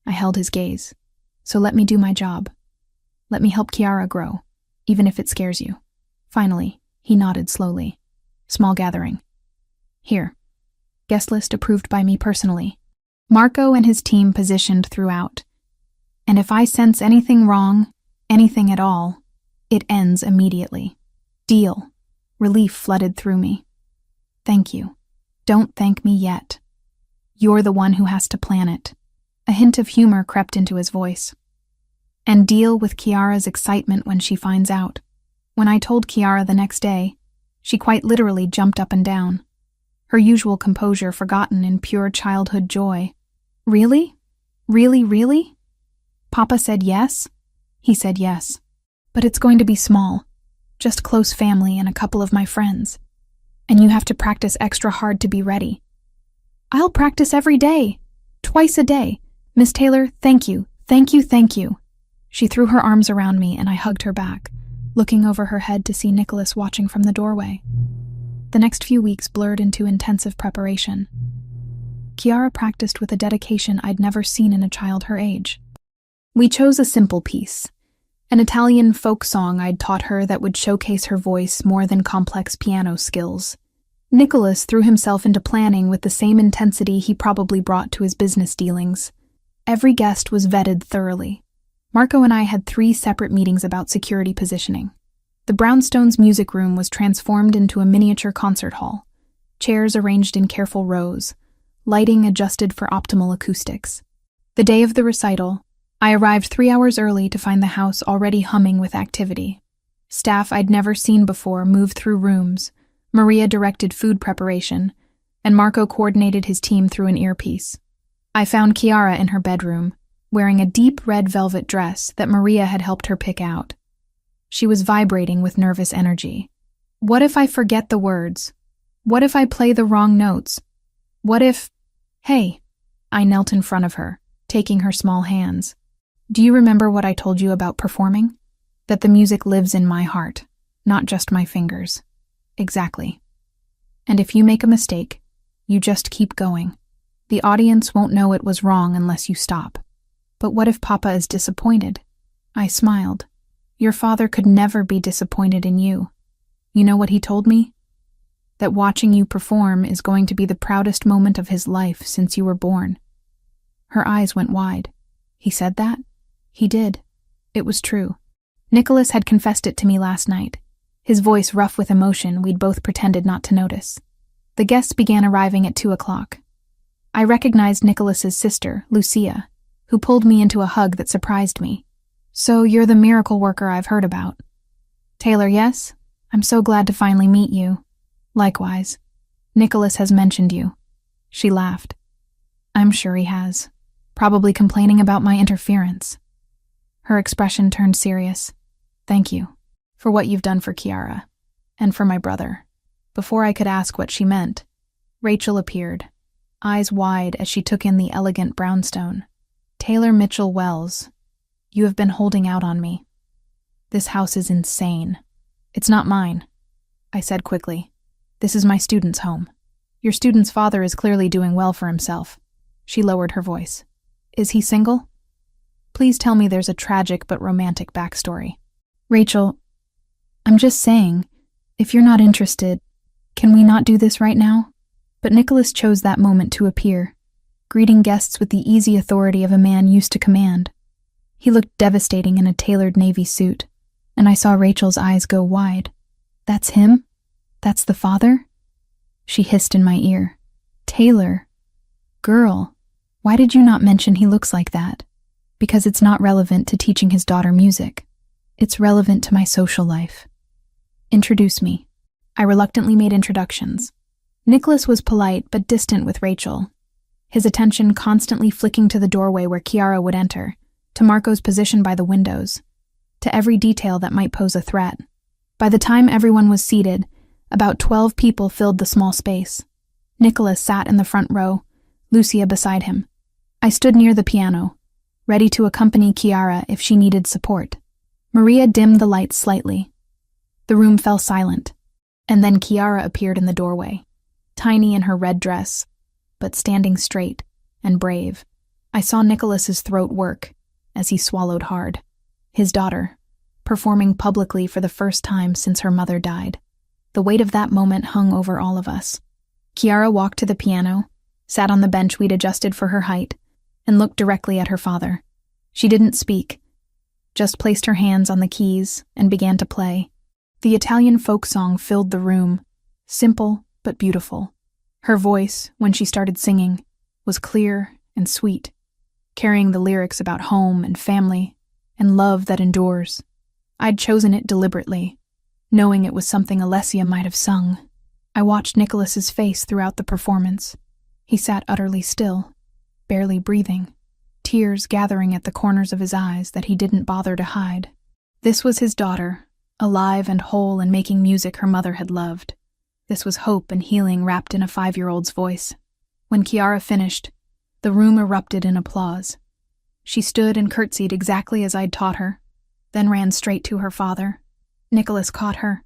I held his gaze. So let me do my job. Let me help Kiara grow, even if it scares you. Finally, he nodded slowly. Small gathering. Here. Guest list approved by me personally. Marco and his team positioned throughout. And if I sense anything wrong, anything at all, it ends immediately. Deal. Relief flooded through me. Thank you. Don't thank me yet. You're the one who has to plan it. A hint of humor crept into his voice. And deal with Kiara's excitement when she finds out. When I told Kiara the next day, she quite literally jumped up and down, her usual composure forgotten in pure childhood joy. Really? Really, really? Papa said yes? He said yes. But it's going to be small, just close family and a couple of my friends. And you have to practice extra hard to be ready. I'll practice every day, twice a day. Miss Taylor, thank you, thank you, thank you. She threw her arms around me and I hugged her back, looking over her head to see Nicholas watching from the doorway. The next few weeks blurred into intensive preparation. Kiara practiced with a dedication I'd never seen in a child her age. We chose a simple piece, an Italian folk song I'd taught her that would showcase her voice more than complex piano skills. Nicholas threw himself into planning with the same intensity he probably brought to his business dealings. Every guest was vetted thoroughly. Marco and I had 3 separate meetings about security positioning. The Brownstones' music room was transformed into a miniature concert hall, chairs arranged in careful rows, lighting adjusted for optimal acoustics. The day of the recital, I arrived 3 hours early to find the house already humming with activity. Staff I'd never seen before moved through rooms, Maria directed food preparation, and Marco coordinated his team through an earpiece. I found Kiara in her bedroom, wearing a deep red velvet dress that Maria had helped her pick out. She was vibrating with nervous energy. What if I forget the words? What if I play the wrong notes? What if... Hey, I knelt in front of her, taking her small hands. Do you remember what I told you about performing? That the music lives in my heart, not just my fingers. Exactly. And if you make a mistake, you just keep going. The audience won't know it was wrong unless you stop. But what if Papa is disappointed? I smiled. Your father could never be disappointed in you. You know what he told me? That watching you perform is going to be the proudest moment of his life since you were born. Her eyes went wide. He said that? He did. It was true. Nicholas had confessed it to me last night. His voice rough with emotion we'd both pretended not to notice. The guests began arriving at 2 o'clock. I recognized Nicholas's sister, Lucia, who pulled me into a hug that surprised me. So you're the miracle worker I've heard about. Taylor, yes? I'm so glad to finally meet you. Likewise. Nicholas has mentioned you. She laughed. I'm sure he has. Probably complaining about my interference. Her expression turned serious. Thank you for what you've done for Kiara and for my brother. Before I could ask what she meant, Rachel appeared, eyes wide as she took in the elegant brownstone. Taylor Mitchell Wells, you have been holding out on me. This house is insane. It's not mine, I said quickly. This is my student's home. Your student's father is clearly doing well for himself. She lowered her voice. Is he single? Please tell me there's a tragic but romantic backstory. Rachel, I'm just saying, if you're not interested, can we not do this right now? But Nicholas chose that moment to appear, greeting guests with the easy authority of a man used to command. He looked devastating in a tailored navy suit, and I saw Rachel's eyes go wide. That's him? That's the father? She hissed in my ear. Taylor. Girl, why did you not mention he looks like that? Because it's not relevant to teaching his daughter music. It's relevant to my social life. Introduce me. I reluctantly made introductions. Nicholas was polite but distant with Rachel, his attention constantly flicking to the doorway where Kiara would enter, to Marco's position by the windows, to every detail that might pose a threat. By the time everyone was seated, about 12 people filled the small space. Nicholas sat in the front row, Lucia beside him. I stood near the piano, ready to accompany Kiara if she needed support. Maria dimmed the lights slightly. The room fell silent, and then Kiara appeared in the doorway, tiny in her red dress, but standing straight and brave. I saw Nicholas's throat work as he swallowed hard. His daughter, performing publicly for the first time since her mother died. The weight of that moment hung over all of us. Kiara walked to the piano, sat on the bench we'd adjusted for her height, and looked directly at her father. She didn't speak, just placed her hands on the keys and began to play. The Italian folk song filled the room, simple but beautiful. Her voice, when she started singing, was clear and sweet, carrying the lyrics about home and family and love that endures. I'd chosen it deliberately, knowing it was something Alessia might have sung. I watched Nicholas's face throughout the performance. He sat utterly still, barely breathing, tears gathering at the corners of his eyes that he didn't bother to hide. This was his daughter, alive and whole and making music her mother had loved. This was hope and healing wrapped in a 5-year-old's voice. When Chiara finished, the room erupted in applause. She stood and curtsied exactly as I'd taught her, then ran straight to her father. Nicholas caught her,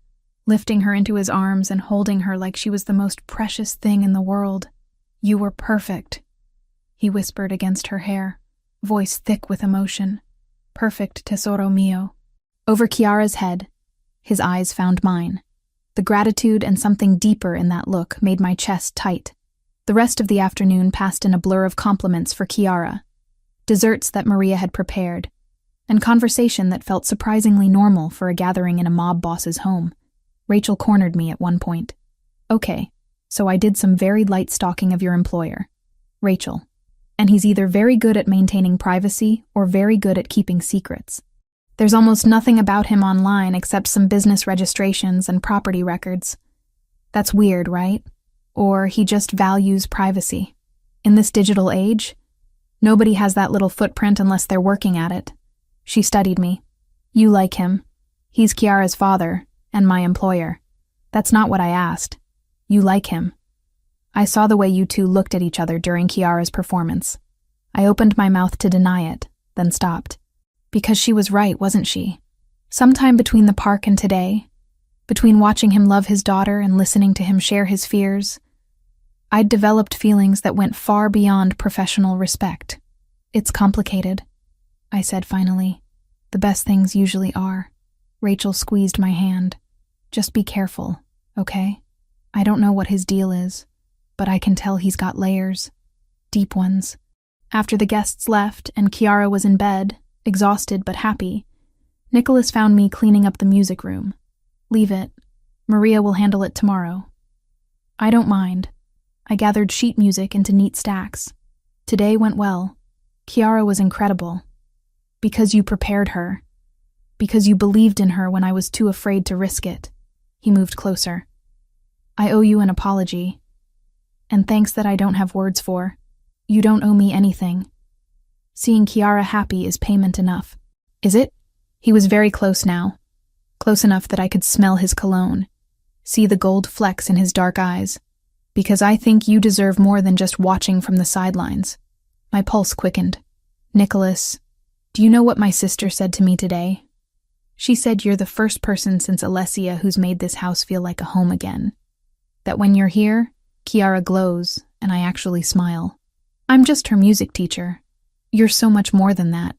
lifting her into his arms and holding her like she was the most precious thing in the world. "You were perfect," he whispered against her hair, voice thick with emotion. "Perfect, tesoro mio." Over Chiara's head, his eyes found mine. The gratitude and something deeper in that look made my chest tight. The rest of the afternoon passed in a blur of compliments for Chiara, desserts that Maria had prepared, and conversation that felt surprisingly normal for a gathering in a mob boss's home. Rachel cornered me at one point. "Okay, so I did some very light stalking of your employer, Rachel, and he's either very good at maintaining privacy or very good at keeping secrets. There's almost nothing about him online except some business registrations and property records. That's weird, right? Or he just values privacy. In this digital age, nobody has that little footprint unless they're working at it." She studied me. "You like him. He's Chiara's father and my employer. That's not what I asked. You like him. I saw the way you two looked at each other during Chiara's performance. I opened my mouth to deny it, then stopped. Because she was right, wasn't she? Sometime between the park and today, between watching him love his daughter and listening to him share his fears, I'd developed feelings that went far beyond professional respect. It's complicated," I said finally. "The best things usually are." Rachel squeezed my hand. "Just be careful, okay? I don't know what his deal is, but I can tell he's got layers. Deep ones." After the guests left and Chiara was in bed, exhausted but happy, Nicholas found me cleaning up the music room. "Leave it. Maria will handle it tomorrow." "I don't mind." I gathered sheet music into neat stacks. Today went well. Chiara was incredible. Because you prepared her. Because you believed in her when I was too afraid to risk it. He moved closer. "I owe you an apology. And thanks that I don't have words for. You don't owe me anything. Seeing Chiara happy is payment enough." "Is it?" He was very close now. Close enough that I could smell his cologne, see the gold flecks in his dark eyes. "Because I think you deserve more than just watching from the sidelines." My pulse quickened. "Nicholas, do you know what my sister said to me today? She said you're the first person since Alessia who's made this house feel like a home again. That when you're here, Chiara glows, and I actually smile. I'm just her music teacher. You're so much more than that."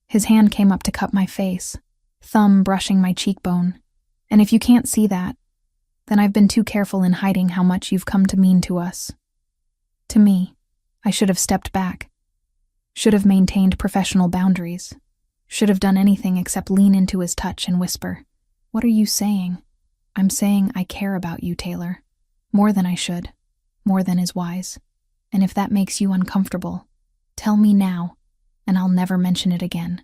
His hand came up to cup my face, thumb brushing my cheekbone. "And if you can't see that, then I've been too careful in hiding how much you've come to mean to us. To me, I should have stepped back. Should have maintained professional boundaries. Should have done anything except lean into his touch and whisper, 'What are you saying?' I'm saying I care about you, Taylor. More than I should. More than is wise. And if that makes you uncomfortable, tell me now, and I'll never mention it again."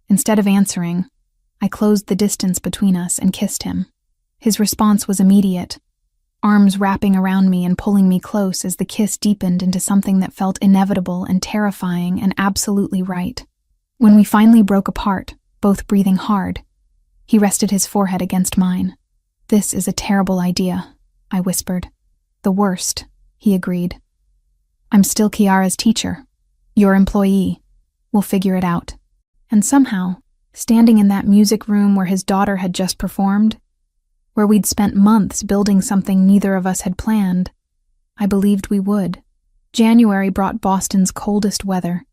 Instead of answering, I closed the distance between us and kissed him. His response was immediate, arms wrapping around me and pulling me close as the kiss deepened into something that felt inevitable and terrifying and absolutely right. When we finally broke apart, both breathing hard, he rested his forehead against mine. "This is a terrible idea," I whispered. "The worst," he agreed. "I'm still Chiara's teacher, your employee. We'll figure it out." And somehow, standing in that music room where his daughter had just performed, where we'd spent months building something neither of us had planned, I believed we would. January brought Boston's coldest weather,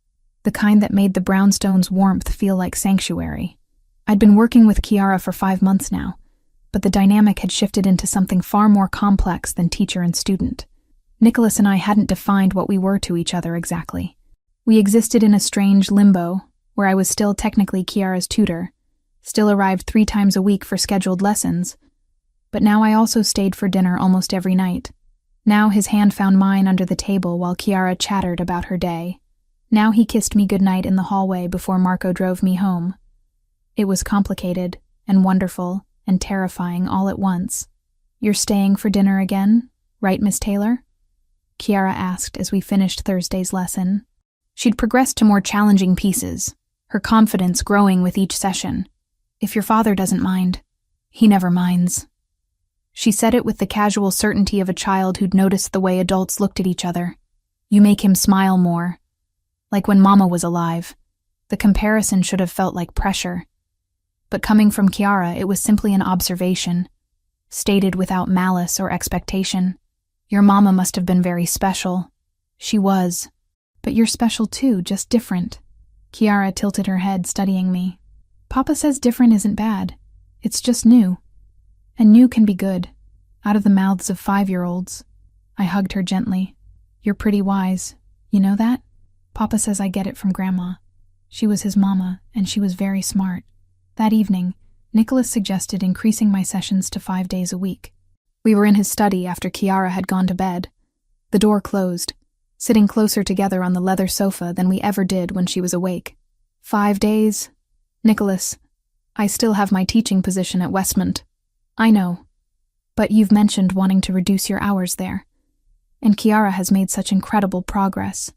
the kind that made the brownstones' warmth feel like sanctuary. I'd been working with Chiara for 5 months now, but the dynamic had shifted into something far more complex than teacher and student. Nicholas and I hadn't defined what we were to each other exactly. We existed in a strange limbo, where I was still technically Kiara's tutor, still arrived 3 times a week for scheduled lessons, but now I also stayed for dinner almost every night. Now his hand found mine under the table while Kiara chattered about her day. Now he kissed me goodnight in the hallway before Marco drove me home. It was complicated and wonderful and terrifying all at once. "You're staying for dinner again, right, Miss Taylor?" Kiara asked as we finished Thursday's lesson. She'd progressed to more challenging pieces, her confidence growing with each session. "If your father doesn't mind." "He never minds." She said it with the casual certainty of a child who'd noticed the way adults looked at each other. "You make him smile more. Like when Mama was alive." The comparison should have felt like pressure. But coming from Kiara, it was simply an observation, stated without malice or expectation. "Your Mama must have been very special." "She was. But you're special too, just different." Kiara tilted her head, studying me. "Papa says different isn't bad. It's just new. And new can be good. Out of the mouths of 5-year-olds. I hugged her gently. "You're pretty wise. You know that? Papa says I get it from Grandma. She was his mama, and she was very smart." That evening, Nicholas suggested increasing my sessions to 5 days a week. We were in his study after Kiara had gone to bed. The door closed, sitting closer together on the leather sofa than we ever did when she was awake. 5 days? "Nicholas, I still have my teaching position at Westmont." "I know, but you've mentioned wanting to reduce your hours there, and Kiara has made such incredible progress.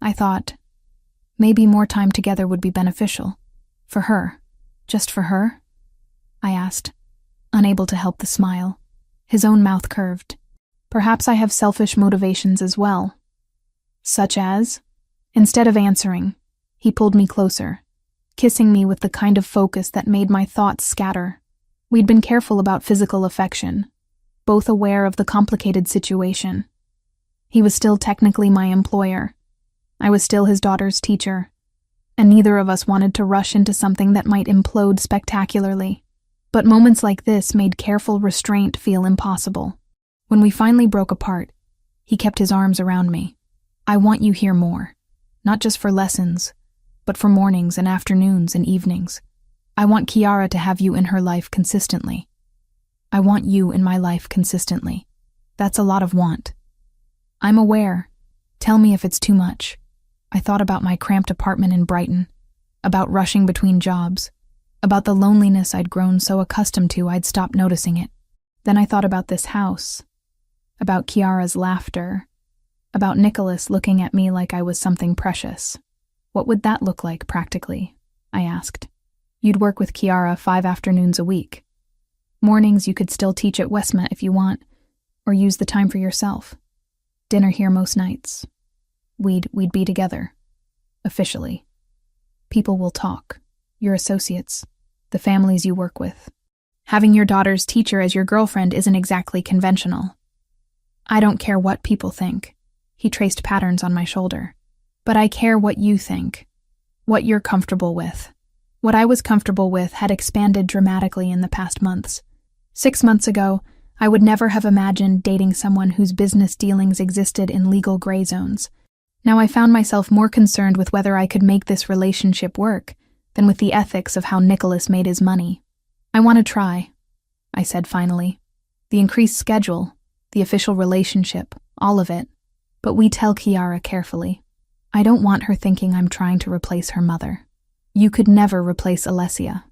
I thought maybe more time together would be beneficial. For her. Just for her?" I asked, unable to help the smile. His own mouth curved. "Perhaps I have selfish motivations as well." "Such as?" Instead of answering, he pulled me closer, kissing me with the kind of focus that made my thoughts scatter. We'd been careful about physical affection, both aware of the complicated situation. He was still technically my employer. I was still his daughter's teacher, and neither of us wanted to rush into something that might implode spectacularly. But moments like this made careful restraint feel impossible. When we finally broke apart, he kept his arms around me. "I want you here more, not just for lessons, but for mornings and afternoons and evenings. I want Kiara to have you in her life consistently. I want you in my life consistently. That's a lot of want." "I'm aware. Tell me if it's too much." I thought about my cramped apartment in Brighton, about rushing between jobs, about the loneliness I'd grown so accustomed to I'd stopped noticing it. Then I thought about this house, about Kiara's laughter, about Nicholas looking at me like I was something precious. "What would that look like practically?" I asked. "You'd work with Kiara 5 afternoons a week. Mornings you could still teach at Westmont if you want, or use the time for yourself. Dinner here most nights. We'd be together. Officially. People will talk. Your associates. The families you work with. Having your daughter's teacher as your girlfriend isn't exactly conventional. I don't care what people think." He traced patterns on my shoulder. "But I care what you think. What you're comfortable with." What I was comfortable with had expanded dramatically in the past months. 6 months ago, I would never have imagined dating someone whose business dealings existed in legal gray zones. Now I found myself more concerned with whether I could make this relationship work than with the ethics of how Nicholas made his money. "I want to try," I said finally. "The increased schedule, the official relationship, all of it. But we tell Kiara carefully. I don't want her thinking I'm trying to replace her mother. You could never replace Alessia,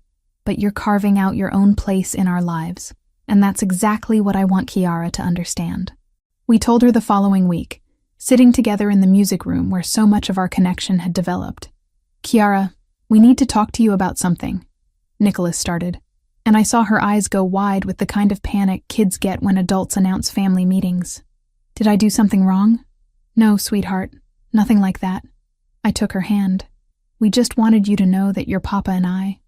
but you're carving out your own place in our lives, and that's exactly what I want Kiara to understand." We told her the following week, sitting together in the music room where so much of our connection had developed. "Kiara, we need to talk to you about something," Nicholas started, and I saw her eyes go wide with the kind of panic kids get when adults announce family meetings. "Did I do something wrong?" "No, sweetheart, nothing like that." I took her hand. "We just wanted you to know that your papa and I,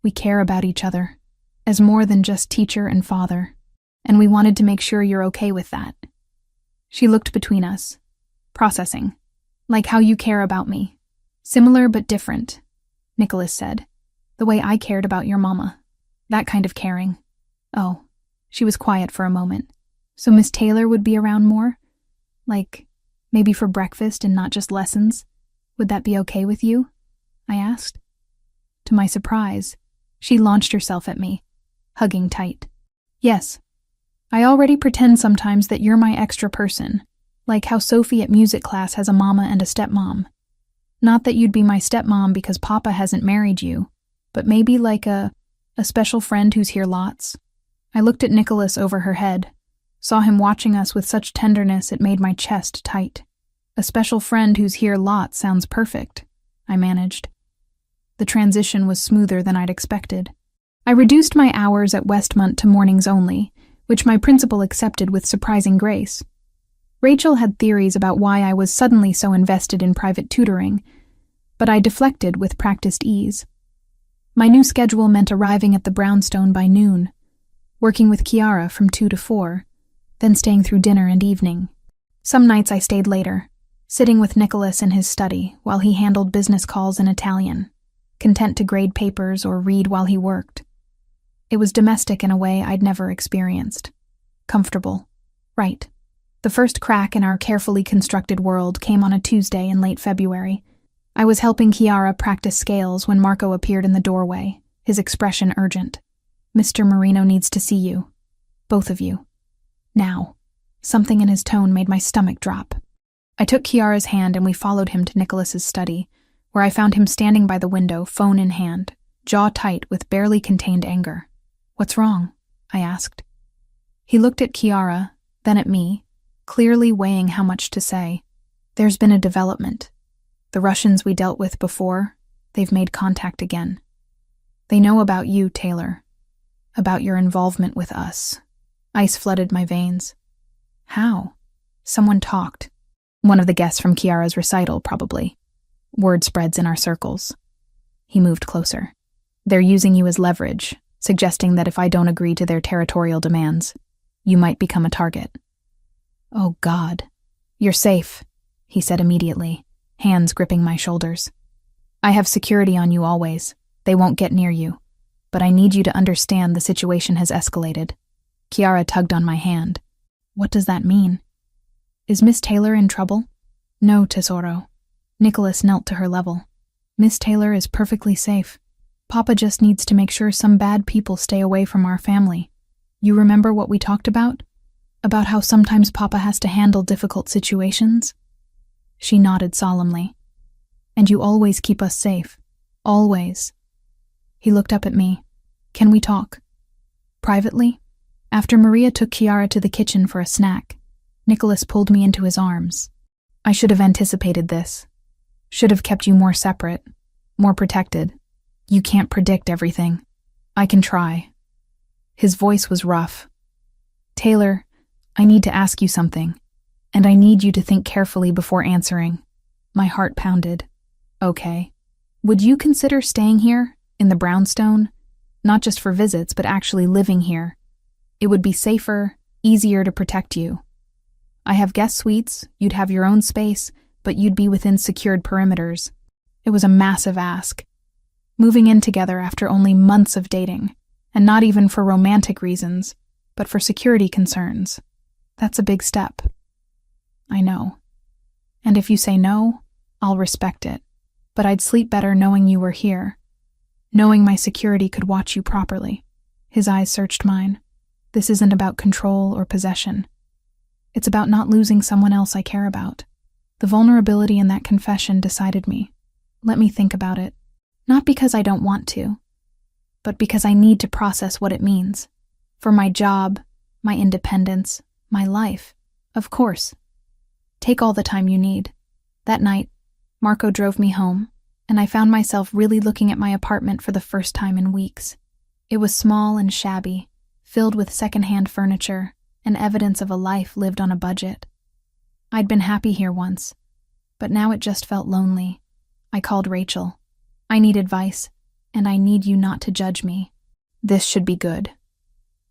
we care about each other, as more than just teacher and father, and we wanted to make sure you're okay with that." She looked between us, processing. "Like how you care about me. Similar but different," Nicholas said. "The way I cared about your mama. That kind of caring." "Oh." She was quiet for a moment. "So Miss Taylor would be around more? Like, maybe for breakfast and not just lessons? Would that be okay with you? I asked. To my surprise, she launched herself at me, hugging tight. Yes. I already pretend sometimes that you're my extra person, like how Sophie at music class has a mama and a stepmom. Not that you'd be my stepmom because Papa hasn't married you, but maybe like a special friend who's here lots. I looked at Nicholas over her head, saw him watching us with such tenderness it made my chest tight. A special friend who's here lots sounds perfect, I managed. The transition was smoother than I'd expected. I reduced my hours at Westmont to mornings only, which my principal accepted with surprising grace. Rachel had theories about why I was suddenly so invested in private tutoring, but I deflected with practiced ease. My new schedule meant arriving at the brownstone by noon, working with Kiara from 2 to 4, then staying through dinner and evening. Some nights I stayed later, sitting with Nicholas in his study while he handled business calls in Italian, content to grade papers or read while he worked. It was domestic in a way I'd never experienced. Comfortable. Right. The first crack in our carefully constructed world came on a Tuesday in late February. I was helping Kiara practice scales when Marco appeared in the doorway, his expression urgent. Mr. Marino needs to see you. Both of you. Now. Something in his tone made my stomach drop. I took Kiara's hand and we followed him to Nicholas's study, where I found him standing by the window, phone in hand, jaw tight with barely contained anger. What's wrong? I asked. He looked at Kiara, then at me, clearly weighing how much to say. There's been a development. The Russians we dealt with before, they've made contact again. They know about you, Taylor. About your involvement with us. Ice flooded my veins. How? Someone talked. One of the guests from Kiara's recital, probably. Word spreads in our circles. He moved closer. They're using you as leverage, suggesting that if I don't agree to their territorial demands, you might become a target. Oh, God. You're safe, he said immediately, hands gripping my shoulders. I have security on you always. They won't get near you. But I need you to understand the situation has escalated. Kiara tugged on my hand. What does that mean? Is Miss Taylor in trouble? No, Tesoro. Nicholas knelt to her level. Miss Taylor is perfectly safe. Papa just needs to make sure some bad people stay away from our family. You remember what we talked about? About how sometimes Papa has to handle difficult situations? She nodded solemnly. And you always keep us safe. Always. He looked up at me. Can we talk? Privately? After Maria took Kiara to the kitchen for a snack, Nicholas pulled me into his arms. I should have anticipated this. Should have kept you more separate, more protected. You can't predict everything. I can try. His voice was rough. Taylor, I need to ask you something, and I need you to think carefully before answering. My heart pounded. Okay. Would you consider staying here, in the brownstone? Not just for visits, but actually living here. It would be safer, easier to protect you. I have guest suites, you'd have your own space, but you'd be within secured perimeters. It was a massive ask. Moving in together after only months of dating, and not even for romantic reasons, but for security concerns. That's a big step. I know. And if you say no, I'll respect it. But I'd sleep better knowing you were here, knowing my security could watch you properly. His eyes searched mine. This isn't about control or possession. It's about not losing someone else I care about. The vulnerability in that confession decided me. Let me think about it. Not because I don't want to, but because I need to process what it means. For my job, my independence, my life. Of course. Take all the time you need. That night, Marco drove me home, and I found myself really looking at my apartment for the first time in weeks. It was small and shabby, filled with secondhand furniture and evidence of a life lived on a budget. I'd been happy here once, but now it just felt lonely. I called Rachel. I need advice, and I need you not to judge me. This should be good.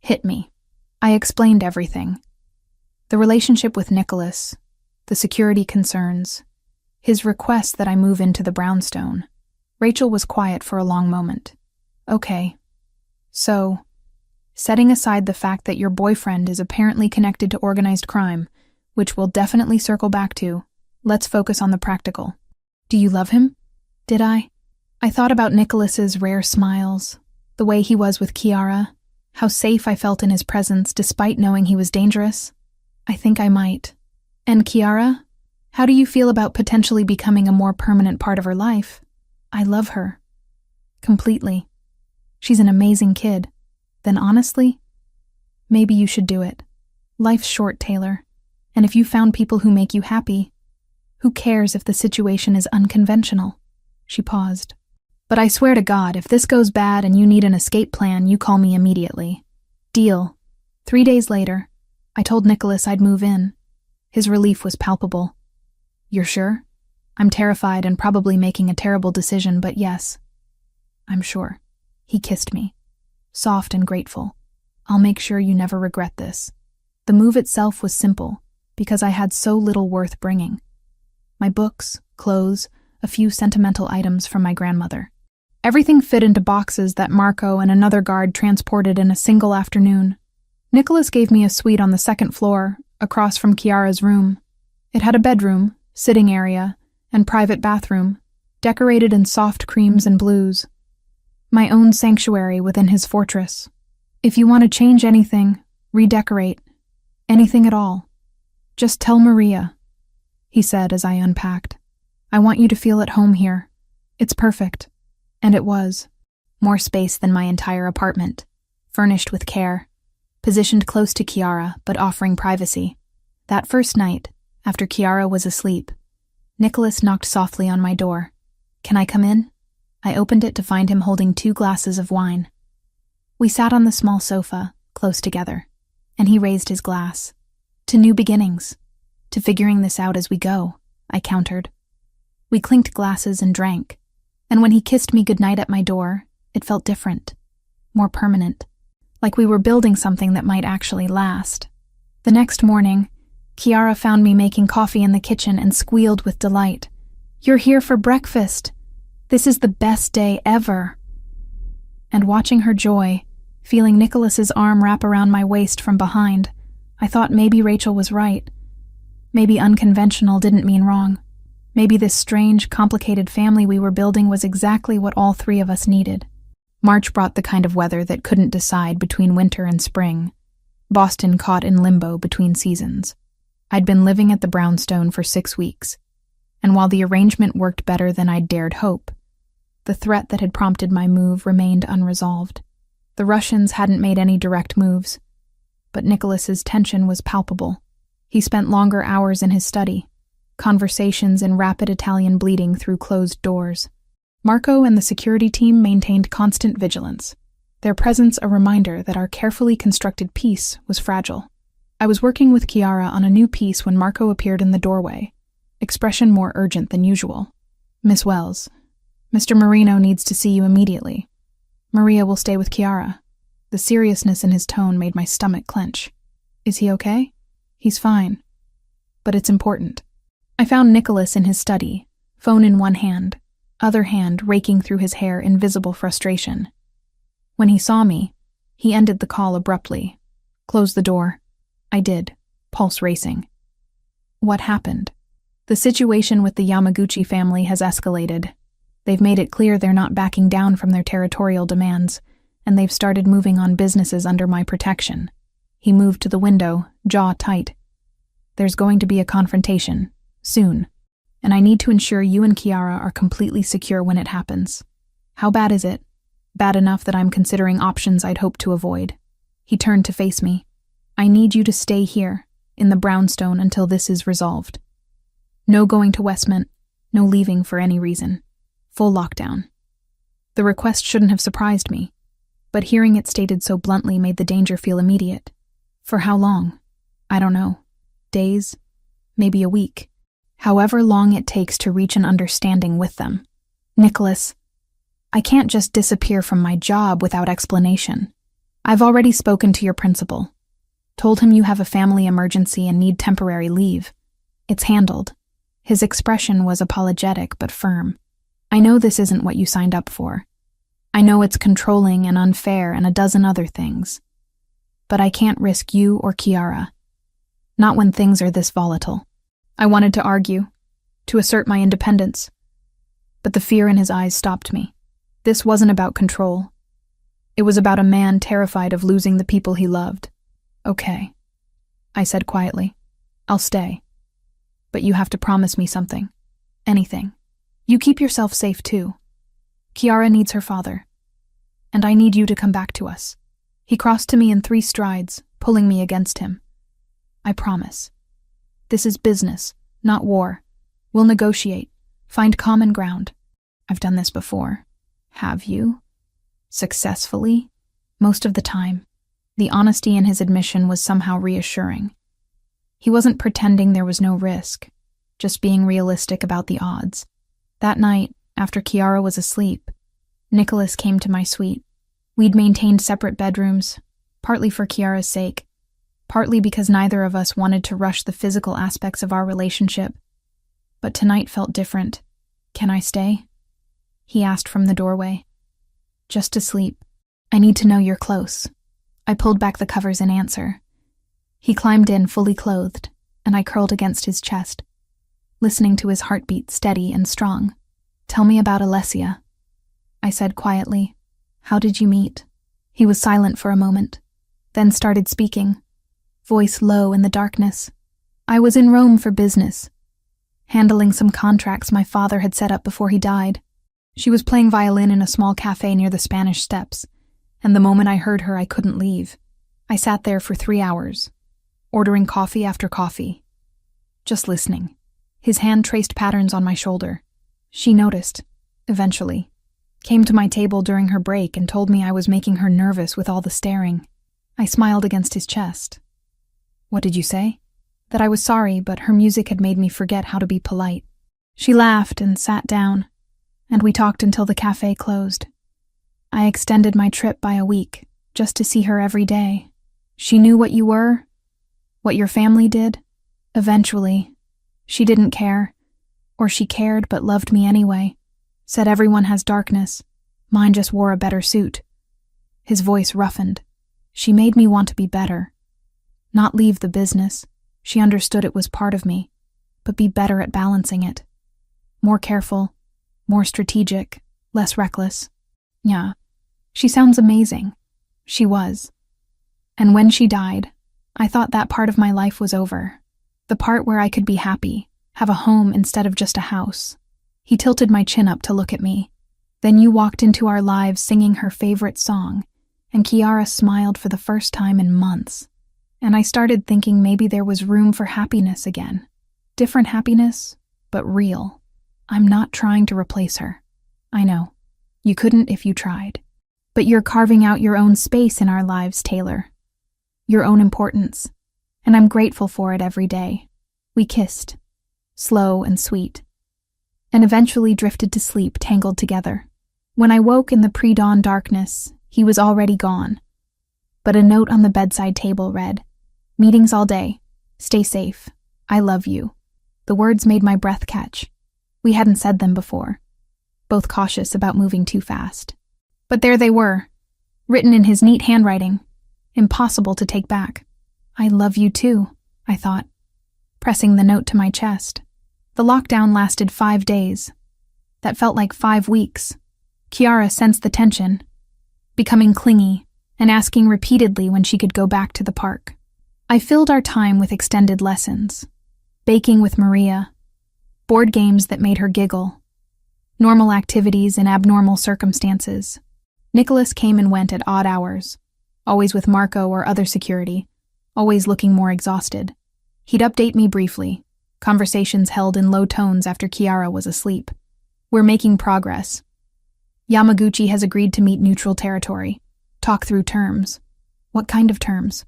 Hit me. I explained everything. The relationship with Nicholas, the security concerns, his request that I move into the brownstone. Rachel was quiet for a long moment. Okay. So, setting aside the fact that your boyfriend is apparently connected to organized crime, which we'll definitely circle back to. Let's focus on the practical. Do you love him? Did I? I thought about Nicholas's rare smiles, the way he was with Kiara, how safe I felt in his presence despite knowing he was dangerous. I think I might. And Kiara? How do you feel about potentially becoming a more permanent part of her life? I love her. Completely. She's an amazing kid. Then honestly, maybe you should do it. Life's short, Taylor. And if you found people who make you happy, who cares if the situation is unconventional? She paused. But I swear to God, if this goes bad and you need an escape plan, you call me immediately. Deal. 3 days later, I told Nicholas I'd move in. His relief was palpable. You're sure? I'm terrified and probably making a terrible decision, but yes, I'm sure. He kissed me, soft and grateful. I'll make sure you never regret this. The move itself was simple, because I had so little worth bringing. My books, clothes, a few sentimental items from my grandmother. Everything fit into boxes that Marco and another guard transported in a single afternoon. Nicholas gave me a suite on the second floor, across from Kiara's room. It had a bedroom, sitting area, and private bathroom, decorated in soft creams and blues. My own sanctuary within his fortress. If you want to change anything, redecorate, anything at all, just tell Maria, he said as I unpacked. I want you to feel at home here. It's perfect. And it was. More space than my entire apartment, furnished with care, positioned close to Kiara but offering privacy. That first night, after Kiara was asleep, Nicholas knocked softly on my door. Can I come in? I opened it to find him holding 2 glasses of wine. We sat on the small sofa, close together, and he raised his glass. To new beginnings. To figuring this out as we go, I countered. We clinked glasses and drank, and when he kissed me goodnight at my door, it felt different, more permanent, like we were building something that might actually last. The next morning, Kiara found me making coffee in the kitchen and squealed with delight. You're here for breakfast. This is the best day ever. And watching her joy, feeling Nicholas's arm wrap around my waist from behind, I thought maybe Rachel was right. Maybe unconventional didn't mean wrong. Maybe this strange, complicated family we were building was exactly what all 3 of us needed. March brought the kind of weather that couldn't decide between winter and spring. Boston caught in limbo between seasons. I'd been living at the brownstone for 6 weeks, and while the arrangement worked better than I'd dared hope, the threat that had prompted my move remained unresolved. The Russians hadn't made any direct moves, but Nicholas's tension was palpable. He spent longer hours in his study, conversations in rapid Italian bleeding through closed doors. Marco and the security team maintained constant vigilance, their presence a reminder that our carefully constructed peace was fragile. I was working with Kiara on a new piece when Marco appeared in the doorway, expression more urgent than usual. Miss Wells, Mr. Marino needs to see you immediately. Maria will stay with Kiara. The seriousness in his tone made my stomach clench. Is he okay? He's fine. But it's important. I found Nicholas in his study, phone in one hand, other hand raking through his hair in visible frustration. When he saw me, he ended the call abruptly. Close the door. I did, pulse racing. What happened? The situation with the Yamaguchi family has escalated. They've made it clear they're not backing down from their territorial demands, and they've started moving on businesses under my protection. He moved to the window, jaw tight. There's going to be a confrontation, soon, and I need to ensure you and Kiara are completely secure when it happens. How bad is it? Bad enough that I'm considering options I'd hoped to avoid. He turned to face me. I need you to stay here, in the brownstone, until this is resolved. No going to Westmont, no leaving for any reason. Full lockdown. The request shouldn't have surprised me, but hearing it stated so bluntly made the danger feel immediate. For how long? I don't know. Days? Maybe a week. However long it takes to reach an understanding with them. Nicholas, I can't just disappear from my job without explanation. I've already spoken to your principal. Told him you have a family emergency and need temporary leave. It's handled. His expression was apologetic but firm. I know this isn't what you signed up for. I know it's controlling and unfair and a dozen other things. But I can't risk you or Kiara. Not when things are this volatile. I wanted to argue, to assert my independence. But the fear in his eyes stopped me. This wasn't about control. It was about a man terrified of losing the people he loved. Okay, I said quietly. I'll stay. But you have to promise me something. Anything. You keep yourself safe too. Kiara needs her father. And I need you to come back to us. He crossed to me in 3 strides, pulling me against him. I promise. This is business, not war. We'll negotiate, find common ground. I've done this before. Have you? Successfully? Most of the time. The honesty in his admission was somehow reassuring. He wasn't pretending there was no risk, just being realistic about the odds. That night, after Kiara was asleep, Nicholas came to my suite. We'd maintained separate bedrooms, partly for Kiara's sake, partly because neither of us wanted to rush the physical aspects of our relationship. But tonight felt different. Can I stay? He asked from the doorway. Just to sleep. I need to know you're close. I pulled back the covers in answer. He climbed in fully clothed, and I curled against his chest, listening to his heartbeat steady and strong. Tell me about Alessia, I said quietly. How did you meet? He was silent for a moment, then started speaking, voice low in the darkness. I was in Rome for business, handling some contracts my father had set up before he died. She was playing violin in a small cafe near the Spanish Steps, and the moment I heard her, I couldn't leave. I sat there for 3 hours, ordering coffee after coffee, just listening. His hand traced patterns on my shoulder. She noticed, eventually, came to my table during her break and told me I was making her nervous with all the staring. I smiled against his chest. What did you say? That I was sorry, but her music had made me forget how to be polite. She laughed and sat down, and we talked until the cafe closed. I extended my trip by a week, just to see her every day. She knew what you were, what your family did. Eventually, she didn't care, or she cared but loved me anyway. Said everyone has darkness. Mine just wore a better suit. His voice roughened. She made me want to be better. Not leave the business. She understood it was part of me, but be better at balancing it. More careful, more strategic, less reckless. Yeah, she sounds amazing. She was. And when she died, I thought that part of my life was over. The part where I could be happy, have a home instead of just a house. He tilted my chin up to look at me. Then you walked into our lives singing her favorite song, and Kiara smiled for the first time in months. And I started thinking maybe there was room for happiness again. Different happiness, but real. I'm not trying to replace her. I know. You couldn't if you tried. But you're carving out your own space in our lives, Taylor. Your own importance. And I'm grateful for it every day. We kissed, slow and sweet, and eventually drifted to sleep tangled together. When I woke in the pre-dawn darkness, he was already gone. But a note on the bedside table read, "Meetings all day. Stay safe. I love you." The words made my breath catch. We hadn't said them before, both cautious about moving too fast. But there they were, written in his neat handwriting, impossible to take back. I love you too, I thought, pressing the note to my chest. The lockdown lasted 5 days. That felt like 5 weeks. Kiara sensed the tension, becoming clingy and asking repeatedly when she could go back to the park. I filled our time with extended lessons, baking with Maria, board games that made her giggle, normal activities in abnormal circumstances. Nicholas came and went at odd hours, always with Marco or other security, always looking more exhausted. He'd update me briefly, conversations held in low tones after Kiara was asleep. We're making progress. Yamaguchi has agreed to meet neutral territory, talk through terms. What kind of terms?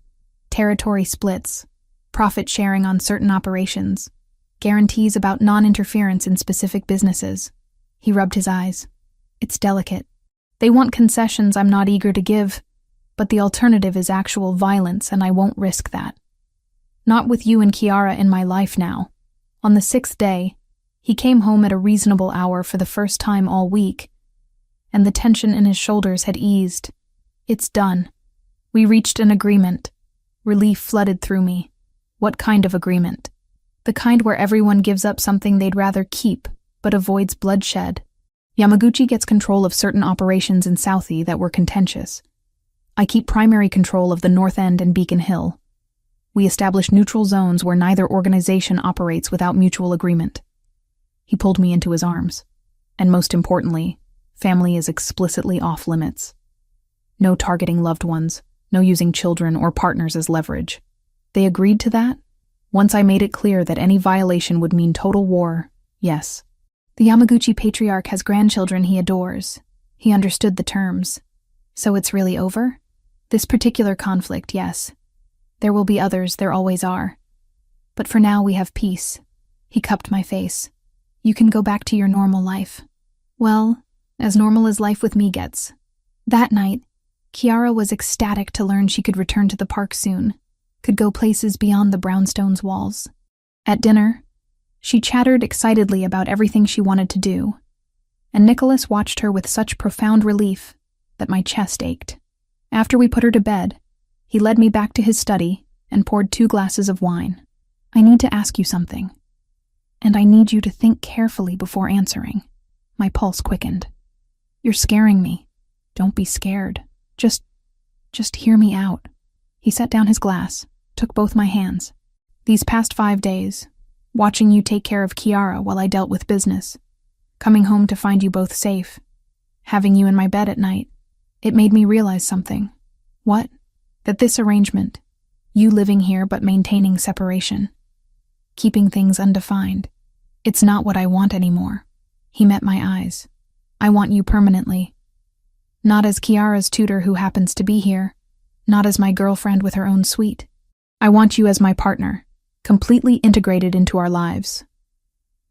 Territory splits, profit sharing on certain operations, guarantees about non-interference in specific businesses. He rubbed his eyes. It's delicate. They want concessions I'm not eager to give, but the alternative is actual violence, and I won't risk that. Not with you and Kiara in my life now. On the 6th day, he came home at a reasonable hour for the first time all week, and the tension in his shoulders had eased. It's done. We reached an agreement. Relief flooded through me. What kind of agreement? The kind where everyone gives up something they'd rather keep, but avoids bloodshed. Yamaguchi gets control of certain operations in Southie that were contentious. I keep primary control of the North End and Beacon Hill. We establish neutral zones where neither organization operates without mutual agreement. He pulled me into his arms. And most importantly, family is explicitly off limits. No targeting loved ones, no using children or partners as leverage. They agreed to that? Once I made it clear that any violation would mean total war, yes. The Yamaguchi patriarch has grandchildren he adores. He understood the terms. So it's really over? This particular conflict, yes. There will be others, there always are. But for now we have peace. He cupped my face. You can go back to your normal life. Well, as normal as life with me gets. That night, Kiara was ecstatic to learn she could return to the park soon, could go places beyond the brownstone's walls. At dinner, she chattered excitedly about everything she wanted to do, and Nicholas watched her with such profound relief that my chest ached. After we put her to bed, he led me back to his study and poured 2 glasses of wine. I need to ask you something, and I need you to think carefully before answering. My pulse quickened. You're scaring me. Don't be scared. Just hear me out. He set down his glass, took both my hands. These past 5 days, watching you take care of Kiara while I dealt with business, coming home to find you both safe, having you in my bed at night, it made me realize something. What? That this arrangement, you living here but maintaining separation, keeping things undefined, it's not what I want anymore. He met my eyes. I want you permanently. Not as Kiara's tutor who happens to be here, not as my girlfriend with her own suite. I want you as my partner, completely integrated into our lives.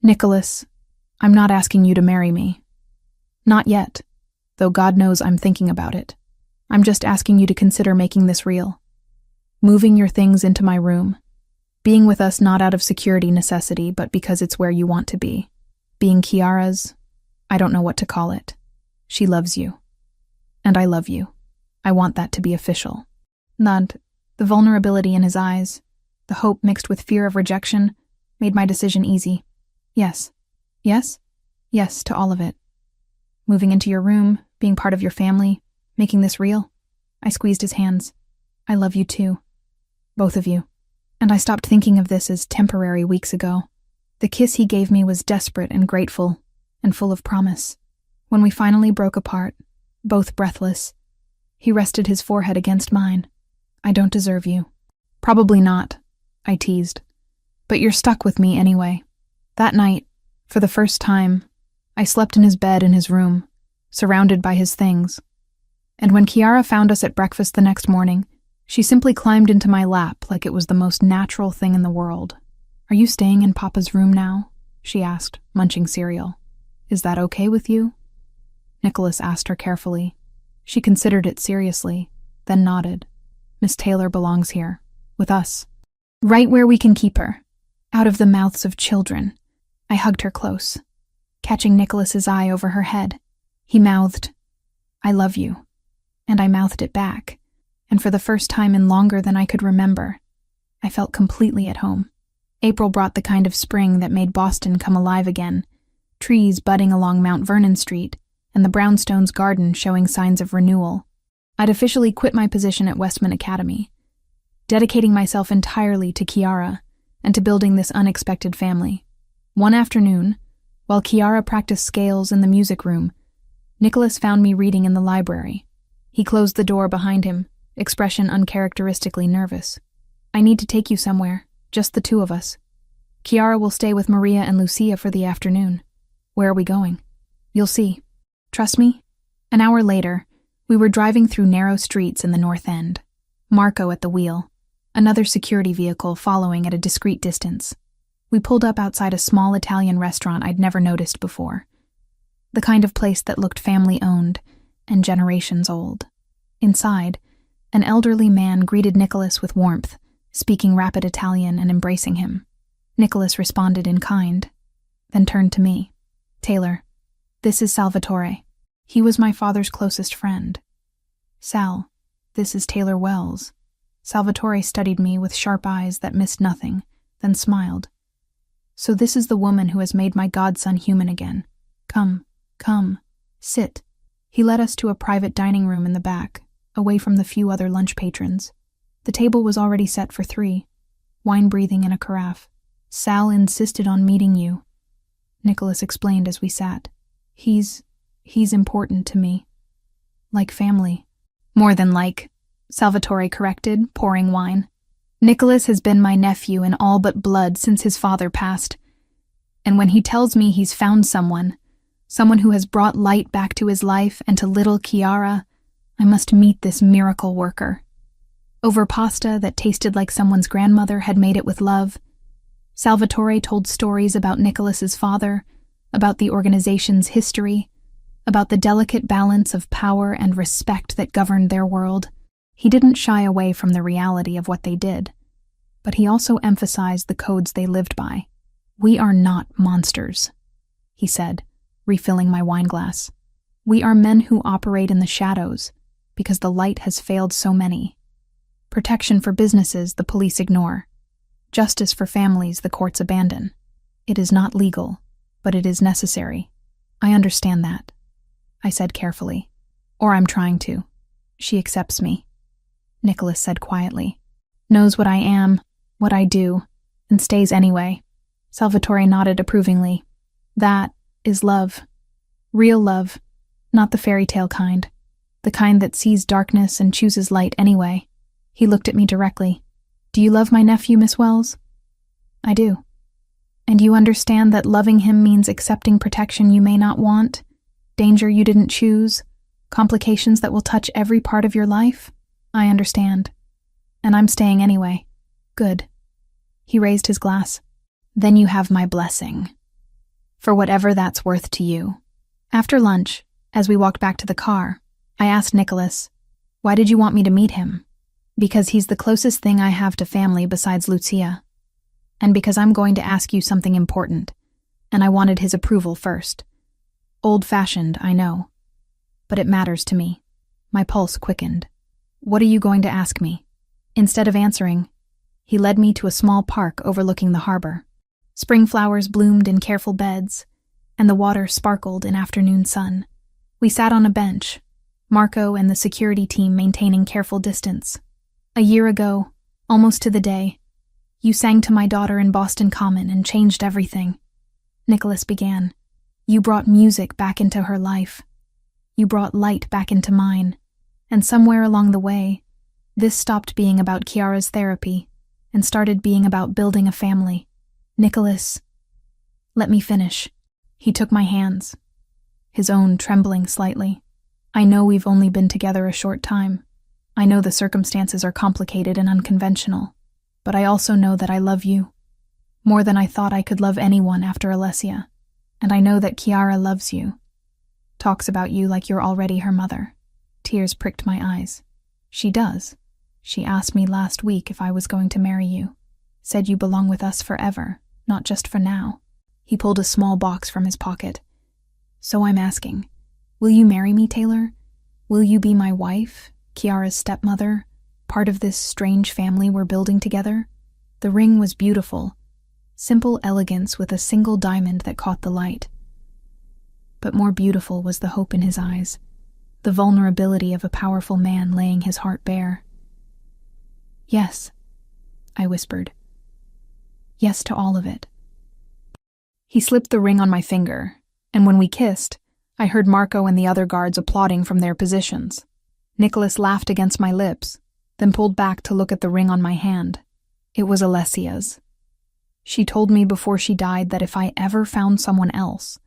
Nicholas, I'm not asking you to marry me. Not yet, though God knows I'm thinking about it. I'm just asking you to consider making this real. Moving your things into my room. Being with us not out of security necessity, but because it's where you want to be. Being Kiara's, I don't know what to call it. She loves you. And I love you. I want that to be official. Nod, the vulnerability in his eyes, the hope mixed with fear of rejection, made my decision easy. Yes. Yes? Yes to all of it. Moving into your room, being part of your family, making this real. I squeezed his hands. I love you too. Both of you. And I stopped thinking of this as temporary weeks ago. The kiss he gave me was desperate and grateful, and full of promise. When we finally broke apart, both breathless, he rested his forehead against mine. I don't deserve you. Probably not, I teased. But you're stuck with me anyway. That night, for the first time, I slept in his bed in his room, surrounded by his things. And when Kiara found us at breakfast the next morning, she simply climbed into my lap like it was the most natural thing in the world. Are you staying in Papa's room now? She asked, munching cereal. Is that okay with you? Nicholas asked her carefully. She considered it seriously, then nodded. Miss Taylor belongs here, with us. Right where we can keep her, out of the mouths of children. I hugged her close, catching Nicholas's eye over her head. He mouthed, I love you. And I mouthed it back, and for the first time in longer than I could remember, I felt completely at home. April brought the kind of spring that made Boston come alive again, trees budding along Mount Vernon Street, and the brownstones garden showing signs of renewal. I'd officially quit my position at Westman Academy, dedicating myself entirely to Kiara and to building this unexpected family. One afternoon, while Kiara practiced scales in the music room, Nicholas found me reading in the library. He closed the door behind him, expression uncharacteristically nervous. I need to take you somewhere, just the 2 of us. Kiara will stay with Maria and Lucia for the afternoon. Where are we going? You'll see. Trust me? An hour later, we were driving through narrow streets in the North End. Marco at the wheel, another security vehicle following at a discreet distance. We pulled up outside a small Italian restaurant I'd never noticed before. The kind of place that looked family-owned and generations old. Inside, an elderly man greeted Nicholas with warmth, speaking rapid Italian and embracing him. Nicholas responded in kind, then turned to me. Taylor, this is Salvatore. He was my father's closest friend. Sal, this is Taylor Wells. Salvatore studied me with sharp eyes that missed nothing, then smiled. So this is the woman who has made my godson human again. Come, sit. He led us to a private dining room in the back, away from the few other lunch patrons. The table was already set for 3, wine breathing in a carafe. Sal insisted on meeting you, Nicholas explained as we sat. He's important to me. Like family. More than like, Salvatore corrected, pouring wine. Nicholas has been my nephew in all but blood since his father passed. And when he tells me he's found someone who has brought light back to his life and to little Chiara, I must meet this miracle worker. Over pasta that tasted like someone's grandmother had made it with love, Salvatore told stories about Nicholas's father, about the organization's history, about the delicate balance of power and respect that governed their world. He didn't shy away from the reality of what they did, but he also emphasized the codes they lived by. We are not monsters, he said, refilling my wine glass. We are men who operate in the shadows because the light has failed so many. Protection for businesses the police ignore. Justice for families the courts abandon. It is not legal, but it is necessary. I understand that, I said carefully. Or I'm trying to. She accepts me, Nicholas said quietly. Knows what I am, what I do, and stays anyway. Salvatore nodded approvingly. That is love. Real love, not the fairy tale kind. The kind that sees darkness and chooses light anyway. He looked at me directly. Do you love my nephew, Miss Wells? I do. And you understand that loving him means accepting protection you may not want, danger you didn't choose, complications that will touch every part of your life? I understand. And I'm staying anyway. Good. He raised his glass. Then you have my blessing. For whatever that's worth to you. After lunch, as we walked back to the car, I asked Nicholas, why did you want me to meet him? Because he's the closest thing I have to family besides Lucia. And because I'm going to ask you something important, and I wanted his approval first. Old-fashioned, I know. But it matters to me. My pulse quickened. What are you going to ask me? Instead of answering, he led me to a small park overlooking the harbor. Spring flowers bloomed in careful beds, and the water sparkled in afternoon sun. We sat on a bench, Marco and the security team maintaining careful distance. A year ago, almost to the day, you sang to my daughter in Boston Common and changed everything. Nicholas began. You brought music back into her life. You brought light back into mine. And somewhere along the way, this stopped being about Chiara's therapy and started being about building a family. Nicholas, let me finish. He took my hands, his own trembling slightly. I know we've only been together a short time. I know the circumstances are complicated and unconventional, but I also know that I love you, more than I thought I could love anyone after Alessia, and I know that Chiara loves you, talks about you like you're already her mother. Tears pricked my eyes. She does. She asked me last week if I was going to marry you, said you belong with us forever, not just for now. He pulled a small box from his pocket. So I'm asking, will you marry me, Taylor? Will you be my wife? Chiara's stepmother, part of this strange family we're building together? The ring was beautiful, simple elegance with a single diamond that caught the light. But more beautiful was the hope in his eyes, the vulnerability of a powerful man laying his heart bare. Yes, I whispered. Yes to all of it. He slipped the ring on my finger, and when we kissed, I heard Marco and the other guards applauding from their positions. Nicholas laughed against my lips, then pulled back to look at the ring on my hand. It was Alessia's. She told me before she died that if I ever found someone else,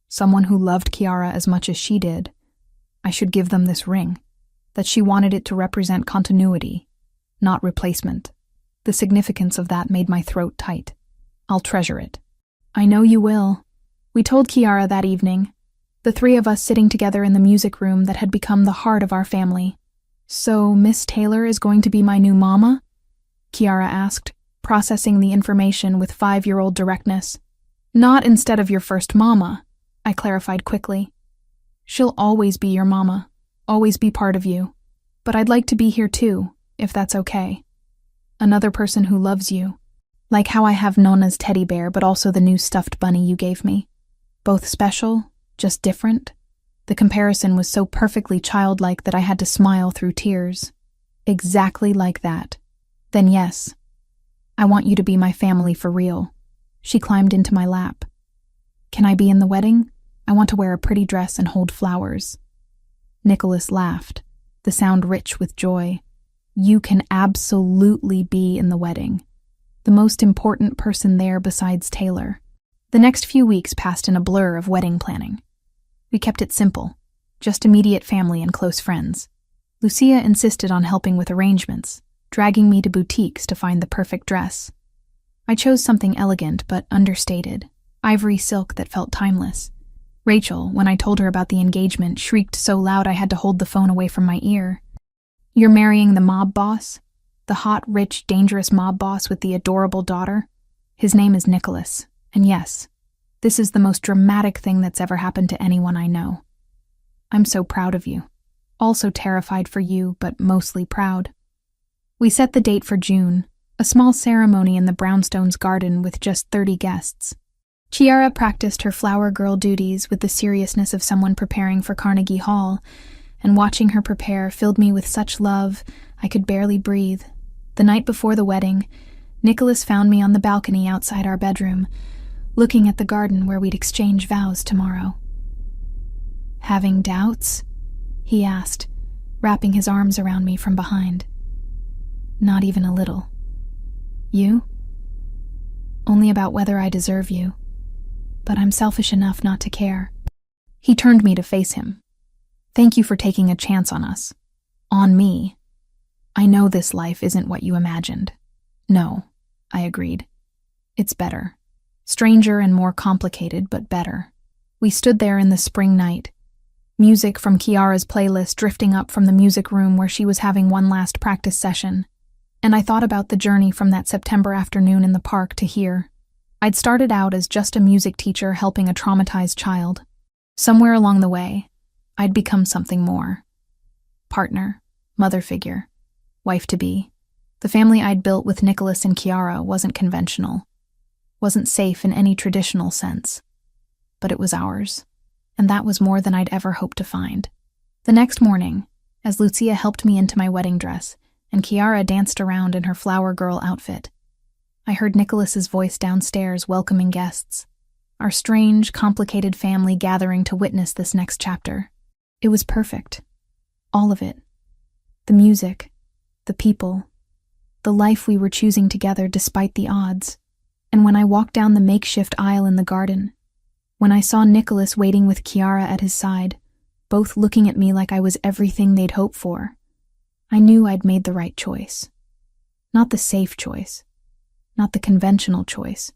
someone who loved Chiara as much as she did, I should give them this ring, that she wanted it to represent continuity, not replacement. The significance of that made my throat tight. I'll treasure it. I know you will. We told Chiara that evening, the 3 of us sitting together in the music room that had become the heart of our family. So Miss Taylor is going to be my new mama? Chiara asked, processing the information with 5-year-old directness. Not instead of your first mama, I clarified quickly. She'll always be your mama, always be part of you. But I'd like to be here too, if that's okay. Another person who loves you. Like how I have Nona's teddy bear, but also the new stuffed bunny you gave me. Both special, just different. The comparison was so perfectly childlike that I had to smile through tears. Exactly like that. Then yes, I want you to be my family for real. She climbed into my lap. Can I be in the wedding? I want to wear a pretty dress and hold flowers. Nicholas laughed, the sound rich with joy. You can absolutely be in the wedding. The most important person there besides Taylor. The next few weeks passed in a blur of wedding planning. We kept it simple, just immediate family and close friends. Lucia insisted on helping with arrangements, dragging me to boutiques to find the perfect dress. I chose something elegant but understated, ivory silk that felt timeless. Rachel, when I told her about the engagement, shrieked so loud I had to hold the phone away from my ear. You're marrying the mob boss? The hot, rich, dangerous mob boss with the adorable daughter? His name is Nicholas, and yes, this is the most dramatic thing that's ever happened to anyone I know. I'm so proud of you. Also terrified for you, but mostly proud. We set the date for June, a small ceremony in the Brownstones' garden with just 30 guests. Chiara practiced her flower girl duties with the seriousness of someone preparing for Carnegie Hall, and watching her prepare filled me with such love I could barely breathe. The night before the wedding, Nicholas found me on the balcony outside our bedroom, looking at the garden where we'd exchange vows tomorrow. Having doubts? He asked, wrapping his arms around me from behind. Not even a little. You? Only about whether I deserve you. But I'm selfish enough not to care. He turned me to face him. Thank you for taking a chance on us. On me. I know this life isn't what you imagined. No, I agreed. It's better. Stranger and more complicated, but better. We stood there in the spring night. Music from Chiara's playlist drifting up from the music room where she was having one last practice session. And I thought about the journey from that September afternoon in the park to here. I'd started out as just a music teacher helping a traumatized child. Somewhere along the way, I'd become something more. Partner, mother figure, wife-to-be. The family I'd built with Nicholas and Chiara wasn't conventional. Wasn't safe in any traditional sense. But it was ours. And that was more than I'd ever hoped to find. The next morning, as Lucia helped me into my wedding dress, and Chiara danced around in her flower girl outfit, I heard Nicholas's voice downstairs welcoming guests, our strange, complicated family gathering to witness this next chapter. It was perfect. All of it. The music, the people, the life we were choosing together despite the odds. And when I walked down the makeshift aisle in the garden, when I saw Nicholas waiting with Chiara at his side, both looking at me like I was everything they'd hoped for, I knew I'd made the right choice. Not the safe choice, not the conventional choice,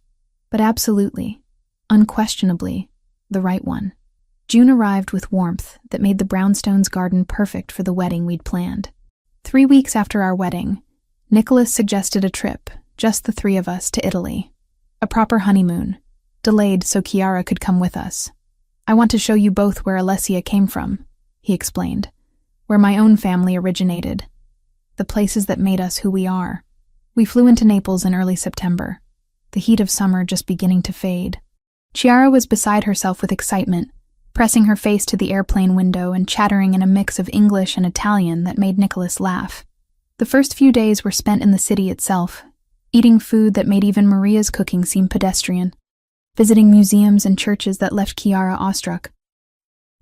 but absolutely, unquestionably, the right one. June arrived with warmth that made the Brownstones' garden perfect for the wedding we'd planned. 3 weeks after our wedding, Nicholas suggested a trip, just the three of us, to Italy. A proper honeymoon, delayed so Chiara could come with us. I want to show you both where Alessia came from, he explained, where my own family originated, the places that made us who we are. We flew into Naples in early September, the heat of summer just beginning to fade. Chiara was beside herself with excitement, pressing her face to the airplane window and chattering in a mix of English and Italian that made Nicholas laugh. The first few days were spent in the city itself, eating food that made even Maria's cooking seem pedestrian, visiting museums and churches that left Chiara awestruck.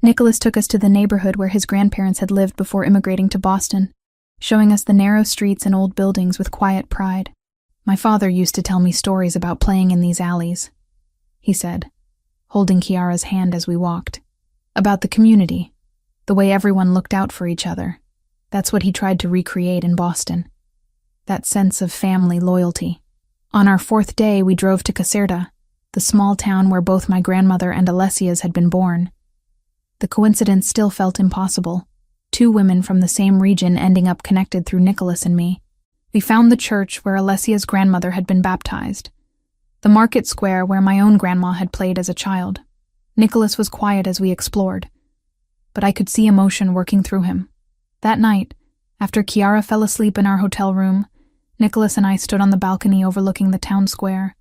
Nicholas took us to the neighborhood where his grandparents had lived before immigrating to Boston, showing us the narrow streets and old buildings with quiet pride. My father used to tell me stories about playing in these alleys, he said, holding Chiara's hand as we walked. About the community, the way everyone looked out for each other. That's what he tried to recreate in Boston. That sense of family loyalty. On our 4th day, we drove to Caserta, the small town where both my grandmother and Alessia's had been born. The coincidence still felt impossible. 2 women from the same region ending up connected through Nicholas and me. We found the church where Alessia's grandmother had been baptized, the market square where my own grandma had played as a child. Nicholas was quiet as we explored, but I could see emotion working through him. That night, After Chiara fell asleep in our hotel room, Nicholas and I stood on the balcony overlooking the town square,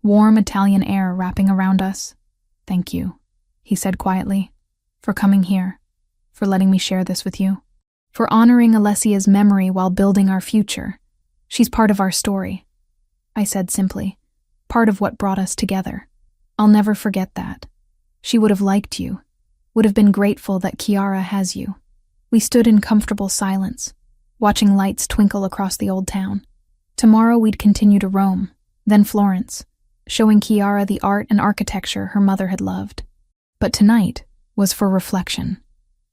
warm Italian air wrapping around us. "Thank you," he said quietly, "for coming here, for letting me share this with you, for honoring Alessia's memory while building our future. She's part of our story," I said simply, "part of what brought us together. I'll never forget that. She would have liked you, would have been grateful that Chiara has you." We stood in comfortable silence, watching lights twinkle across the old town. Tomorrow we'd continue to Rome, then Florence, showing Chiara the art and architecture her mother had loved. But tonight was for reflection,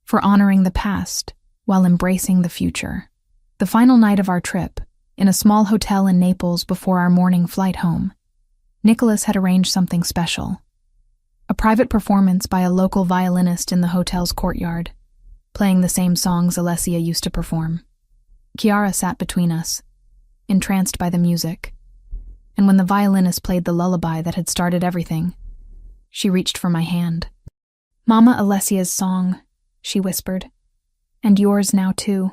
for honoring the past while embracing the future. The final night of our trip, in a small hotel in Naples before our morning flight home, Nicholas had arranged something special. A private performance by a local violinist in the hotel's courtyard, playing the same songs Alessia used to perform. Chiara sat between us, entranced by the music, and when the violinist played the lullaby that had started everything, she reached for my hand. "Mama Alessia's song," she whispered, "and yours now too."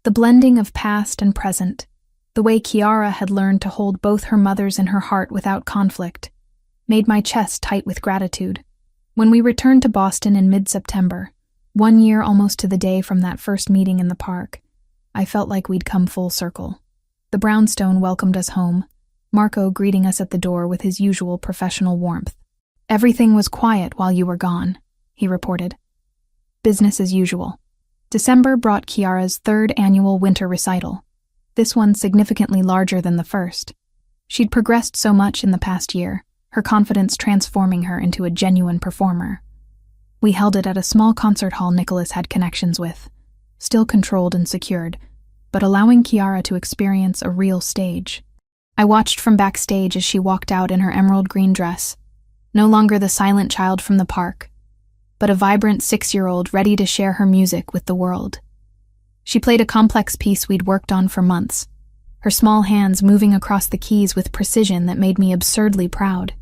The blending of past and present, the way Chiara had learned to hold both her mothers in her heart without conflict, made my chest tight with gratitude. When we returned to Boston in mid-September, 1 year almost to the day from that first meeting in the park, I felt like we'd come full circle. The brownstone welcomed us home, Marco greeting us at the door with his usual professional warmth. "Everything was quiet while you were gone," he reported. "Business as usual." December brought Chiara's 3rd annual winter recital, this one significantly larger than the first. She'd progressed so much in the past year, her confidence transforming her into a genuine performer. We held it at a small concert hall Nicholas had connections with, still controlled and secured, but allowing Chiara to experience a real stage. I watched from backstage as she walked out in her emerald green dress, no longer the silent child from the park, but a vibrant 6-year-old ready to share her music with the world. She played a complex piece we'd worked on for months, her small hands moving across the keys with precision that made me absurdly proud.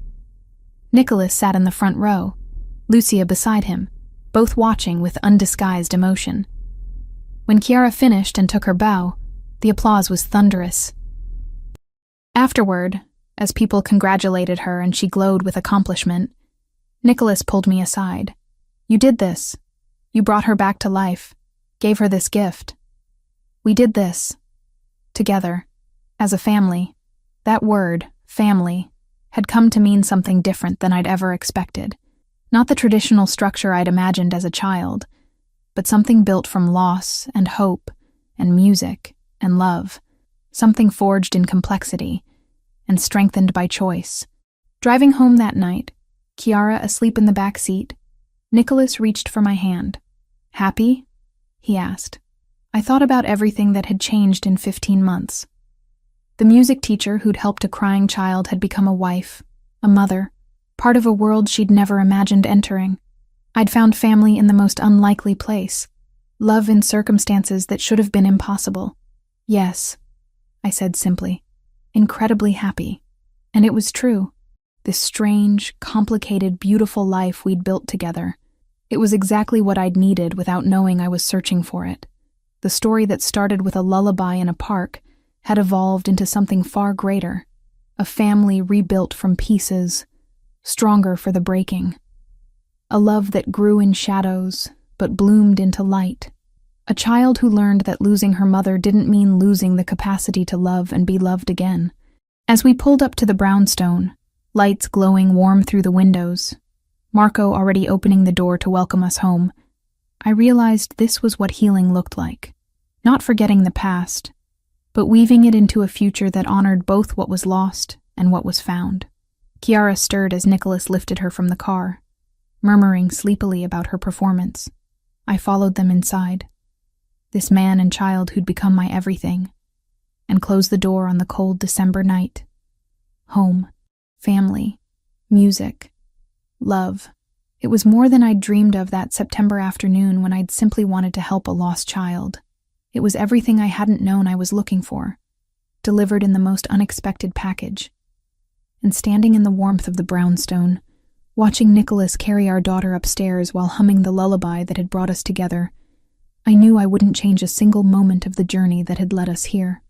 Nicholas sat in the front row, Lucia beside him, both watching with undisguised emotion. When Chiara finished and took her bow, the applause was thunderous. Afterward, as people congratulated her and she glowed with accomplishment, Nicholas pulled me aside. "You did this. You brought her back to life, gave her this gift. We did this. Together. As a family." That word, family, had come to mean something different than I'd ever expected. Not the traditional structure I'd imagined as a child, but something built from loss and hope and music and love, something forged in complexity and strengthened by choice. Driving home that night, Chiara asleep in the back seat, Nicholas reached for my hand. "Happy?" he asked. I thought about everything that had changed in 15 months. The music teacher who'd helped a crying child had become a wife, a mother, part of a world she'd never imagined entering. I'd found family in the most unlikely place, love in circumstances that should have been impossible. "Yes," I said simply, "incredibly happy." And it was true. This strange, complicated, beautiful life we'd built together. It was exactly what I'd needed without knowing I was searching for it. The story that started with a lullaby in a park had evolved into something far greater, a family rebuilt from pieces, stronger for the breaking. A love that grew in shadows, but bloomed into light. A child who learned that losing her mother didn't mean losing the capacity to love and be loved again. As we pulled up to the brownstone, lights glowing warm through the windows, Marco already opening the door to welcome us home, I realized this was what healing looked like. Not forgetting the past, but weaving it into a future that honored both what was lost and what was found. Chiara stirred as Nicholas lifted her from the car, murmuring sleepily about her performance. I followed them inside, this man and child who'd become my everything, and closed the door on the cold December night. Home, family, music, love. It was more than I'd dreamed of that September afternoon when I'd simply wanted to help a lost child. It was everything I hadn't known I was looking for, delivered in the most unexpected package. And standing in the warmth of the brownstone, watching Nicholas carry our daughter upstairs while humming the lullaby that had brought us together, I knew I wouldn't change a single moment of the journey that had led us here.